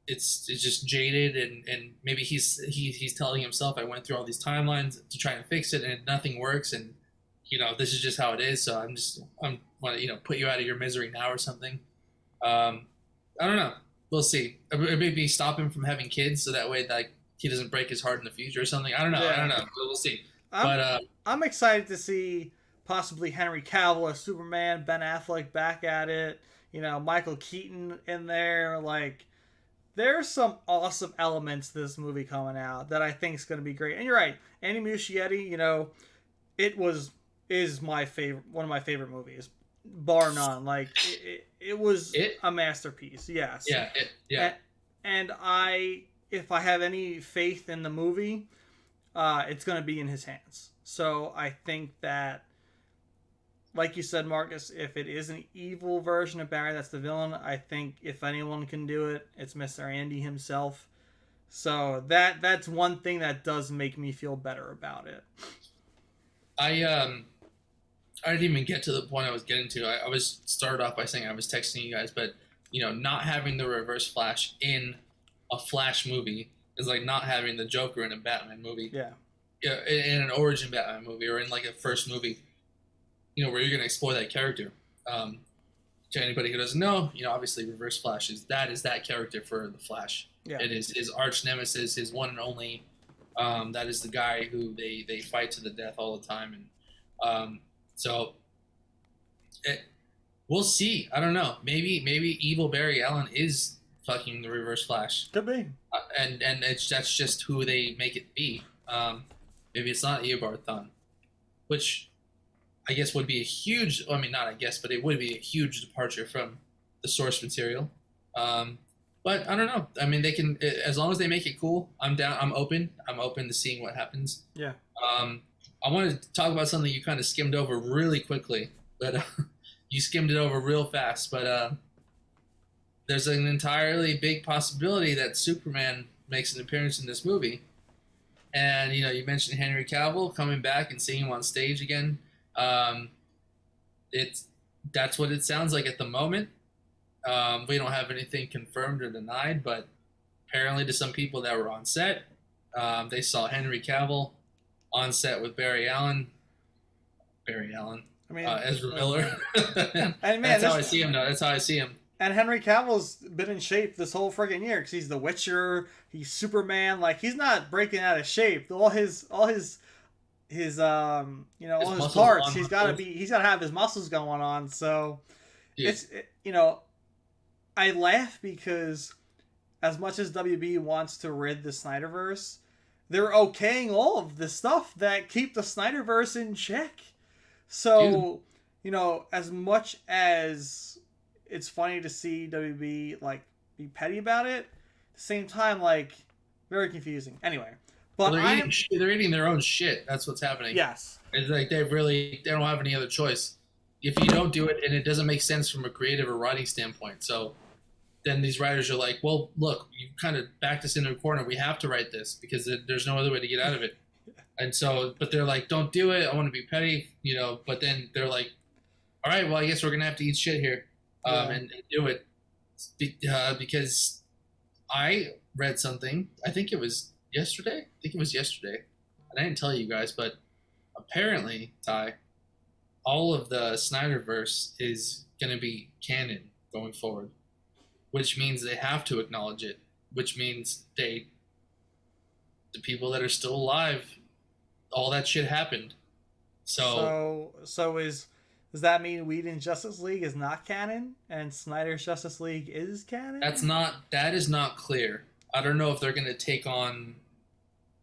it's just jaded, and maybe he's telling himself, I went through all these timelines to try and fix it, and nothing works, and this is just how it is. So I'm want to put you out of your misery now or something. I don't know. We'll see. Or maybe stop him from having kids, so that way like he doesn't break his heart in the future or something. I don't know. Yeah. We'll see. I'm excited to see possibly Henry Cavill as Superman, Ben Affleck back at it. Michael Keaton in there. Like, there's some awesome elements to this movie coming out that I think is going to be great. And you're right, Andy Muschietti. Is my favorite, one of my favorite movies, bar none. Like it was a masterpiece. Yes. Yeah. And if I have any faith in the movie, it's going to be in his hands. So I think that, like you said, Marcus, if it is an evil version of Barry, that's the villain. I think if anyone can do it, it's Mr. Andy himself. So that's one thing that does make me feel better about it. I didn't even get to the point I was getting to. I was started off by saying I was texting you guys, but not having the Reverse Flash in a Flash movie is like not having the Joker in a Batman movie. Yeah. Yeah, in an origin Batman movie or in like a first movie, where you're going to explore that character. To anybody who doesn't know, obviously Reverse Flash is that character for the Flash. Yeah. It is his arch nemesis, his one and only. That is the guy who they fight to the death all the time, and so we'll see. I don't know. Maybe evil Barry Allen is fucking the Reverse Flash. Could be. And that's just who they make it be. Maybe it's not Eobard Thawne, which I guess would be a huge. I mean, not I guess, but it would be a huge departure from the source material. But I don't know. I mean, they can, as long as they make it cool. I'm down. I'm open. I'm open to seeing what happens. Yeah. I wanted to talk about something you kind of skimmed over really quickly, but you skimmed it over real fast. But there's an entirely big possibility that Superman makes an appearance in this movie. And, you mentioned Henry Cavill coming back and seeing him on stage again. That's what it sounds like at the moment. We don't have anything confirmed or denied, but apparently to some people that were on set, they saw Henry Cavill on set with Barry Allen. I mean, Ezra Miller. And man, that's how I see him now. That's how I see him. And Henry Cavill's been in shape this whole friggin' year because he's The Witcher, he's Superman. Like, he's not breaking out of shape. All his parts. He's got to have his muscles going on. So yeah. I laugh because as much as WB wants to rid the Snyder-verse, they're okaying all of the stuff that keep the Snyder-verse in check. So, as much as it's funny to see WB like be petty about it, at the same time, like, very confusing. Anyway, but they're eating their own shit. That's what's happening. Yes, it's like they don't have any other choice. If you don't do it, and it doesn't make sense from a creative or writing standpoint, so then these writers are like, well, look, you kind of backed us into a corner. We have to write this because there's no other way to get out of it. And so, but they're like, don't do it. I want to be petty, but then they're like, all right, well, I guess we're going to have to eat shit here and do it. Because I read something, I think it was yesterday. And I didn't tell you guys, but apparently, Ty, all of the Snyder-verse is going to be canon going forward, which means they have to acknowledge it, which means the people that are still alive, all that shit happened. So does that mean Whedon's Justice League is not canon and Snyder's Justice League is canon? That is not clear. I don't know if they're going to take on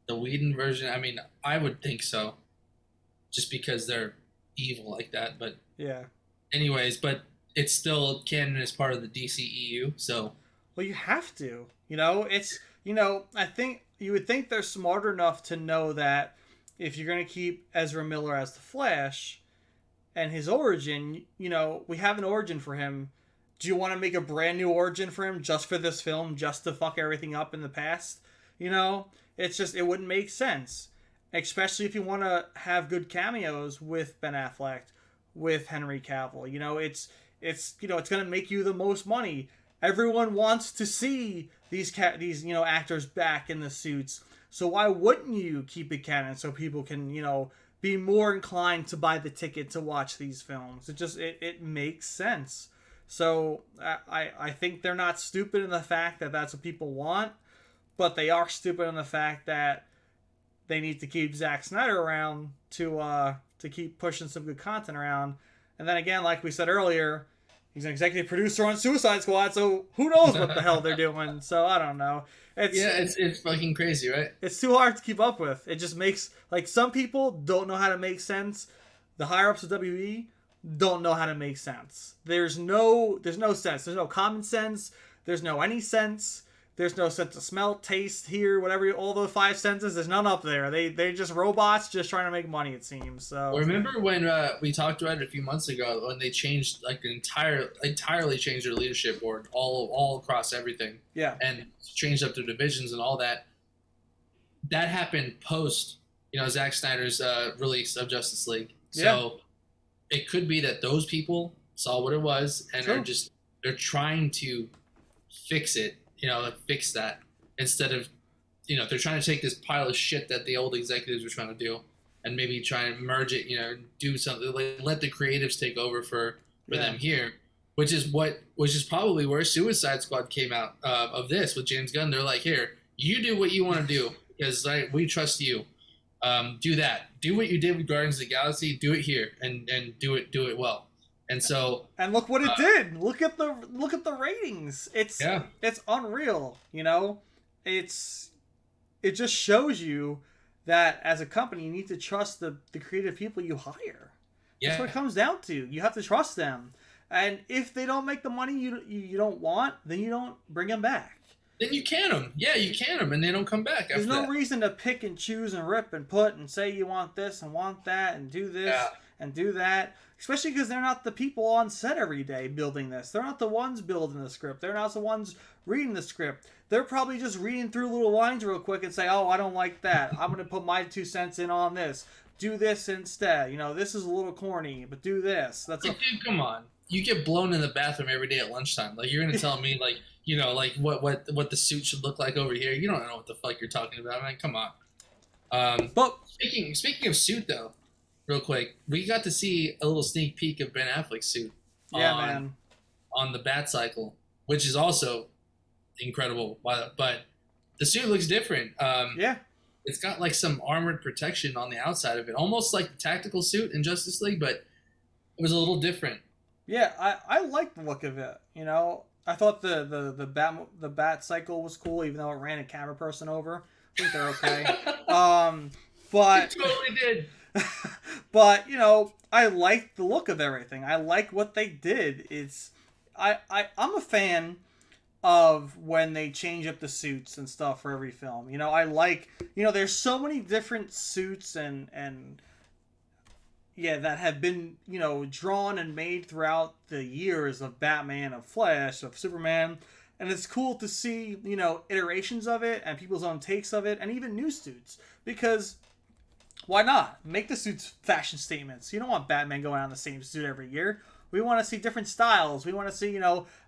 the Whedon version. I mean, I would think so, just because they're evil like that. But yeah. Anyways, but it's still canon as part of the DCEU. So well, you have to. It's I think you would think they're smart enough to know that if you're going to keep Ezra Miller as the Flash and his origin, we have an origin for him. Do you want to make a brand new origin for him just for this film, just to fuck everything up in the past? It's just, it wouldn't make sense. Especially if you want to have good cameos with Ben Affleck, with Henry Cavill. It's going to make you the most money. Everyone wants to see these actors back in the suits. So why wouldn't you keep it canon so people can, be more inclined to buy the ticket to watch these films? It makes sense. So I think they're not stupid in the fact that that's what people want, but they are stupid in the fact that they need to keep Zack Snyder around to keep pushing some good content around. And then again, like we said earlier, he's an executive producer on Suicide Squad, so who knows what the hell they're doing. So I don't know. It's fucking crazy, right? It's too hard to keep up with. It just makes, some people don't know how to make sense. The higher ups of WE don't know how to make sense. There's no sense. There's no common sense. There's no any sense. There's no sense of smell, taste, hear, whatever, all the 5 senses. There's none up there. They're just robots just trying to make money, it seems. So remember when we talked about it a few months ago when they changed, entirely changed their leadership board all across everything. Yeah. And changed up their divisions and all that. That happened post, Zack Snyder's release of Justice League. So it could be that those people saw what it was and they're trying to fix it. Fix that instead of, they're trying to take this pile of shit that the old executives were trying to do and maybe try and merge it, do something, let the creatives take over for them here, which is probably where Suicide Squad came out of this with James Gunn. They're like, here, you do what you want to do because we trust you. Do that. Do what you did with Guardians of the Galaxy. Do it here and do it well. And so, and look what it did. Look at the ratings. It's unreal. It just shows you that as a company you need to trust the creative people you hire. That's what it comes down to. You have to trust them. And if they don't make the money you don't want, then you don't bring them back. Then you can them. Yeah, you can them, and they don't come back after There's no reason to pick and choose and rip and put and say you want this and want that and do this and do that. Especially because they're not the people on set every day building this. They're not the ones building the script. They're not the ones reading the script. They're probably just reading through little lines real quick and say, oh, I don't like that. I'm going to put my 2 cents in on this. Do this instead. This is a little corny, but do this. Dude, come on. You get blown in the bathroom every day at lunchtime. You're going to tell me, what the suit should look like over here. You don't know what the fuck you're talking about, man. Come on. But speaking of suit, though, real quick, we got to see a little sneak peek of Ben Affleck's suit. On the Bat Cycle, which is also incredible. But the suit looks different. It's got some armored protection on the outside of it, almost like the tactical suit in Justice League, but it was a little different. Yeah, I like the look of it. I thought the Bat Cycle was cool, even though it ran a camera person over. I think they're okay. But it totally did. But I like the look of everything. I like what they did. I'm a fan of when they change up the suits and stuff for every film. I like there's so many different suits and that have been, drawn and made throughout the years of Batman, of Flash, of Superman. And it's cool to see, iterations of it and people's own takes of it and even new suits. Because why not? Make the suits fashion statements. You don't want Batman going on the same suit every year. We want to see different styles. We want to see,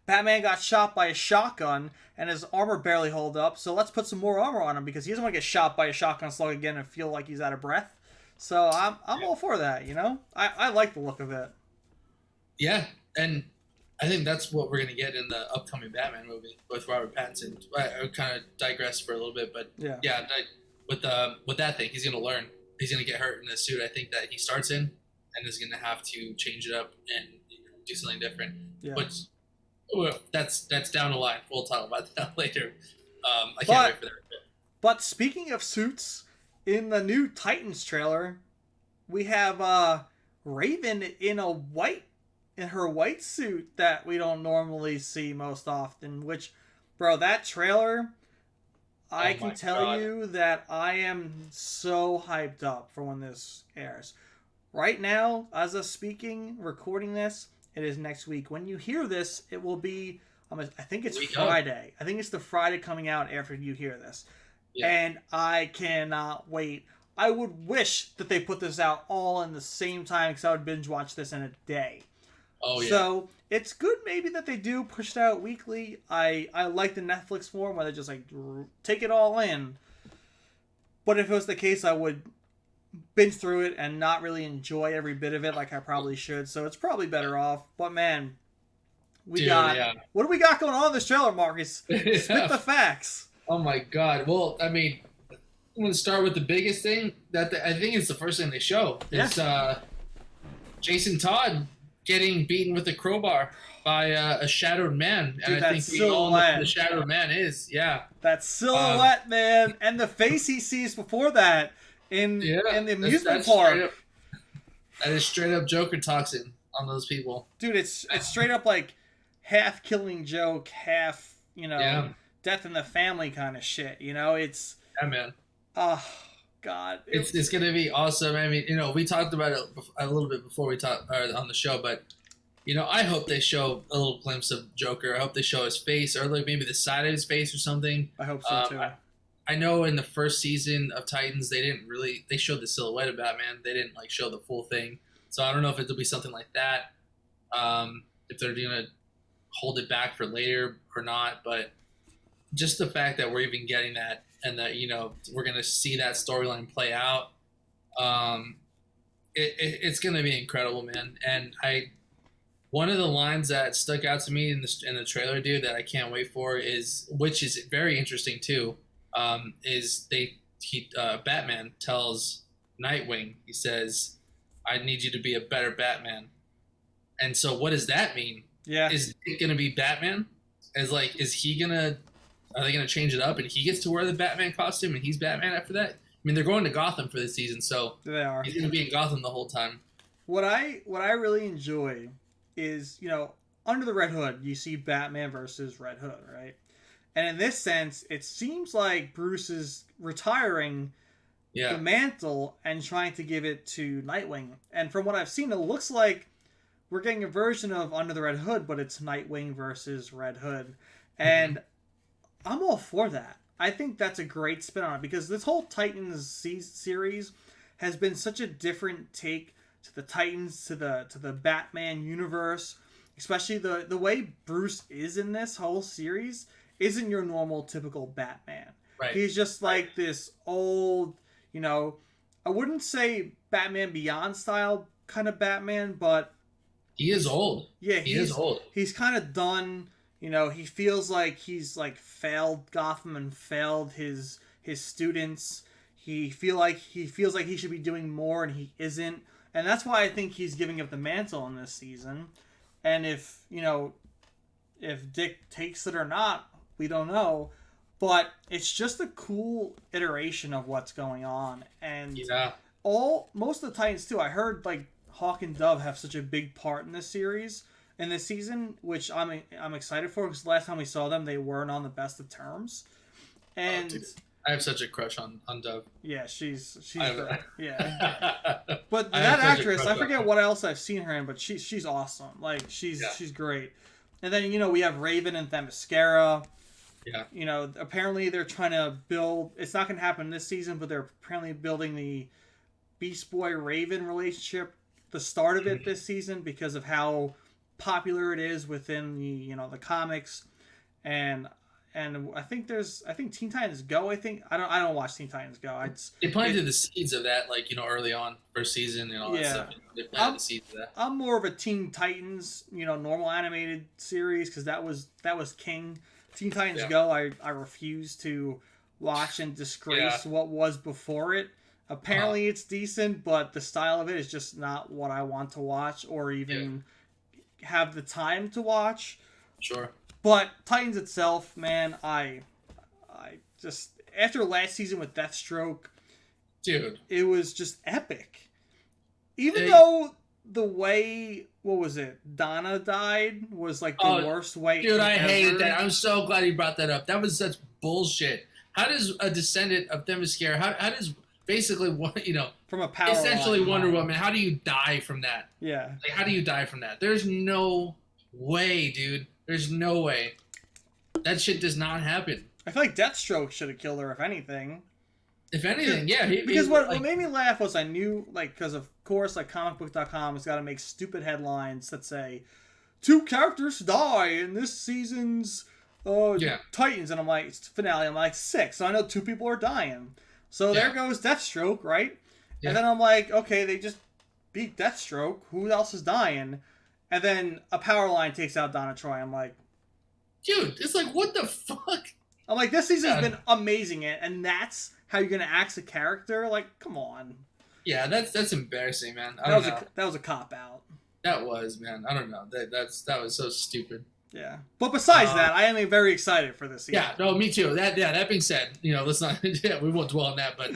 Batman got shot by a shotgun and his armor barely held up. So let's put some more armor on him because he doesn't want to get shot by a shotgun slug again and feel like he's out of breath. So I'm all for that, I like the look of it. Yeah, and I think that's what we're going to get in the upcoming Batman movie with Robert Pattinson. I kind of digress for a little bit, but with that thing, he's going to learn. He's going to get hurt in the suit. I think that he starts in and is going to have to change it up and do something different. Yeah. But that's down the line. We'll talk about that later. I can't wait for that. But speaking of suits, in the new Titans trailer, we have Raven in her white suit that we don't normally see most often. Which, bro, that trailer, I can tell you that I am so hyped up for when this airs. Right now, as of speaking, recording this, it is next week. When you hear this, it will be, I think it's Friday. I think it's the Friday coming out after you hear this. Yeah. And I cannot wait. I would wish that they put this out all in the same time because I would binge watch this in a day. Oh, yeah. So it's good maybe that they do push it out weekly. I like the Netflix form where they just like take it all in. But if it was the case, I would binge through it and not really enjoy every bit of it like I probably should. So it's probably better off. But man, what do we got going on in this trailer, Marcus? Spit the facts. Oh my God. Well, I mean, I'm going to start with the biggest thing that I think is the first thing they show. It's Jason Todd getting beaten with a crowbar by a shadowed man. Dude, and I think we all know who the shadowed man is. Yeah. That silhouette, man. And the face he sees before that in the amusement park. That is straight up Joker toxin on those people. Dude, it's straight up like half killing joke, half, death in the family kind of shit. It's... Yeah, man. Oh, God. It's going to be awesome. I mean, we talked about it a little bit before we talked on the show, but, I hope they show a little glimpse of Joker. I hope they show his face or like maybe the side of his face or something. I hope so, too. I know in the first season of Titans, they showed the silhouette of Batman. They didn't, show the full thing. So I don't know if it'll be something like that. If they're going to hold it back for later or not, but just the fact that we're even getting that and that, we're going to see that storyline play out, it's going to be incredible, man. And one of the lines that stuck out to me in the trailer, dude, that I can't wait for which is very interesting too, is Batman tells Nightwing, he says, "I need you to be a better Batman." And so what does that mean? Yeah. Is it going to be Batman? Are they going to change it up and he gets to wear the Batman costume and he's Batman after that? I mean, they're going to Gotham for this season, so they are. He's going to be in Gotham the whole time. What I really enjoy is, under the Red Hood, you see Batman versus Red Hood, right? And in this sense, it seems like Bruce is retiring the mantle and trying to give it to Nightwing. And from what I've seen, it looks like we're getting a version of Under the Red Hood, but it's Nightwing versus Red Hood. And I'm all for that. I think that's a great spin on it because this whole Titans series has been such a different take to the Titans, to the Batman universe. Especially the way Bruce is in this whole series isn't your normal typical Batman. Right. He's just like this old, I wouldn't say Batman Beyond style kind of Batman, but he is old. Yeah, he is old. He's kind of done. He feels like he's failed Gotham and failed his students. He feels like he should be doing more and he isn't. And that's why I think he's giving up the mantle in this season. And if Dick takes it or not, we don't know. But it's just a cool iteration of what's going on. And most of the Titans too. I heard Hawk and Dove have such a big part in this series. In this season, which I'm excited for because last time we saw them, they weren't on the best of terms. And I have such a crush on Dove. Yeah, she's great. Yeah. But that actress, I forget what else I've seen her in, but she's awesome. She's great. And then we have Raven and Themyscira. Yeah. Apparently they're trying to build. It's not going to happen this season, but they're apparently building the Beast Boy Raven relationship. The start of it this season because of how popular it is within the comics, and I think Teen Titans Go. I don't watch Teen Titans Go. They planted the seeds of that early on first season and all that stuff. They planted the seeds of that. I'm more of a Teen Titans normal animated series because that was king. Teen Titans Go. I refuse to watch and disgrace what was before it. Apparently it's decent, but the style of it is just not what I want to watch or even have the time to watch. Sure. But Titans itself, man, I just after last season with Deathstroke, dude, it was just epic. Even though the way Donna died was the worst way. Dude, I hated that. I'm so glad you brought that up. That was such bullshit. how does a descendant of Themyscira, how does basically from a power essentially line, Wonder Woman, how do you die from that? Yeah. Like, how do you die from that? There's no way, dude. There's no way. That shit does not happen. I feel like Deathstroke should have killed her, if anything. If anything, yeah. Because what made me laugh was I knew, like, because of course, like, comicbook.com has got to make stupid headlines that say, 2 characters die in this season's Titans. And I'm like, it's finale. I'm like, 6. So I know 2 people are dying. So there goes Deathstroke, right? Yeah. And then I'm like, okay, they just beat Deathstroke. Who else is dying? And then a power line takes out Donna Troy. I'm like, dude, it's like, what the fuck? I'm like, this season's been amazing, and that's how you're gonna axe a character? Like, come on. Yeah, that's embarrassing, man. That was a cop out. That was, man. I don't know. That was so stupid. Yeah, but besides that, I am very excited for this season. Yeah, no, me too. That being said, let's not. Yeah, we won't dwell on that, but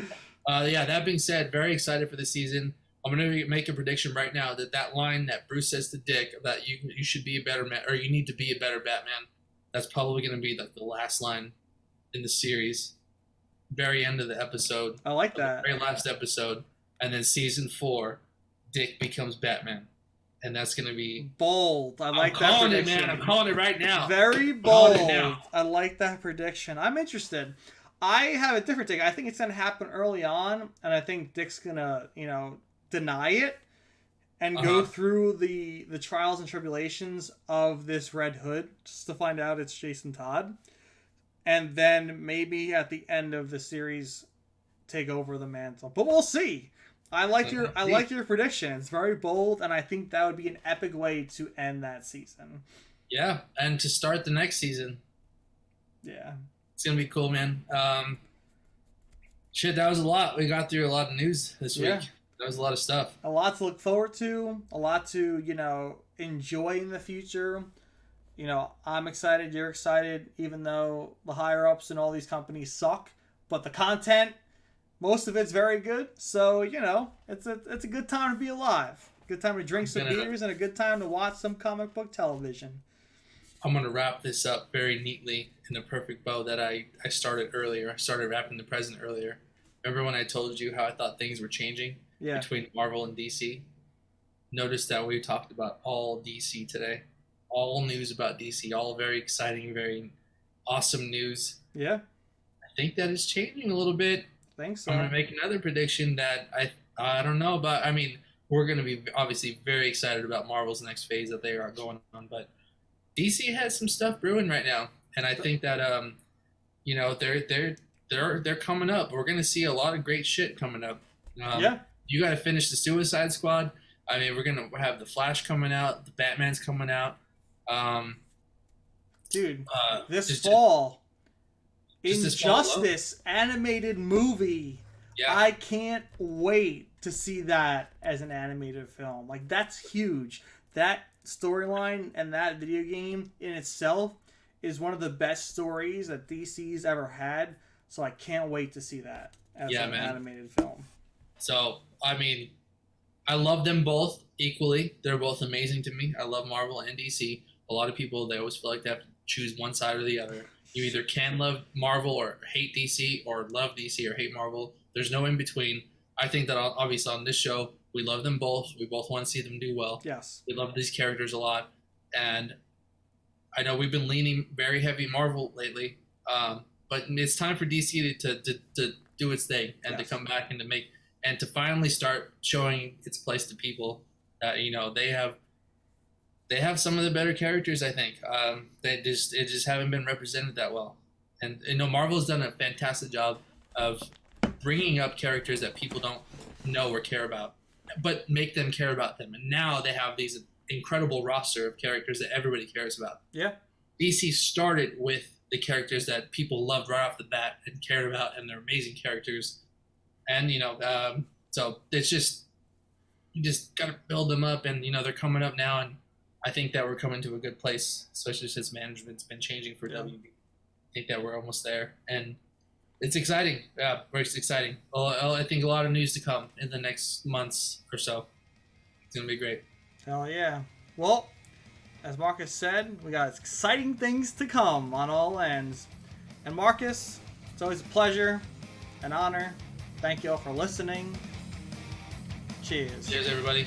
that being said, very excited for the season. I'm gonna make a prediction right now that line that Bruce says to Dick that you should be a better man, or you need to be a better Batman. That's probably gonna be the last line in the series. Very end of the episode. I like that. The very last episode, and then season 4, Dick becomes Batman. And that's going to be bold. I like that prediction. I'm calling it right now. Very bold. I like that prediction. I'm interested. I have a different take. I think it's going to happen early on, and I think Dick's going to, deny it and go through the trials and tribulations of this Red Hood just to find out it's Jason Todd. And then maybe at the end of the series take over the mantle. But we'll see. I like your prediction. It's very bold, and I think that would be an epic way to end that season. Yeah, and to start the next season. Yeah. It's going to be cool, man. Shit, that was a lot. We got through a lot of news this week. That was a lot of stuff. A lot to look forward to. A lot to, enjoy in the future. I'm excited. You're excited, even though the higher-ups in all these companies suck. But the content... most of it's very good, so it's a good time to be alive. Good time to drink some beers and a good time to watch some comic book television. I'm gonna wrap this up very neatly in the perfect bow that I started earlier. I started wrapping the present earlier. Remember when I told you how I thought things were changing between Marvel and DC? Notice that we talked about all DC today. All news about DC. All very exciting, very awesome news. Yeah. I think that is changing a little bit. So. I'm going to make another prediction that I don't know about. I mean, we're going to be obviously very excited about Marvel's next phase that they are going on, but DC has some stuff brewing right now, and I think that they're coming up. We're going to see a lot of great shit coming up. You got to finish the Suicide Squad. I mean, we're going to have the Flash coming out, the Batman's coming out. Dude, this fall. Injustice animated movie. Yeah. I can't wait to see that as an animated film. Like, that's huge. That storyline and that video game in itself is one of the best stories that DC's ever had. So I can't wait to see that as an animated film. So, I mean, I love them both equally. They're both amazing to me. I love Marvel and DC. A lot of people, they always feel like they have to choose one side or the other. You either can love Marvel or hate DC, or love DC or hate Marvel. There's no in between. I think that obviously on this show, we love them both. We both want to see them do well. Yes. We love these characters a lot. And I know we've been leaning very heavy Marvel lately, but it's time for DC to do its thing and to come back and to finally start showing its place to people that, they have some of the better characters, I think. They just haven't been represented that well. And Marvel's done a fantastic job of bringing up characters that people don't know or care about, but make them care about them. And now they have these incredible roster of characters that everybody cares about. Yeah. DC started with the characters that people loved right off the bat and cared about, and they're amazing characters. And, so it's just, you just got to build them up, and, they're coming up now, and I think that we're coming to a good place, especially since management's been changing for WB. I think that we're almost there, and it's exciting. Yeah, it's exciting. Well, I think a lot of news to come in the next months or so. It's going to be great. Hell yeah. Well, as Marcus said, we got exciting things to come on all ends. And Marcus, It's always a pleasure, an honor. Thank you all for listening. Cheers. Cheers, everybody.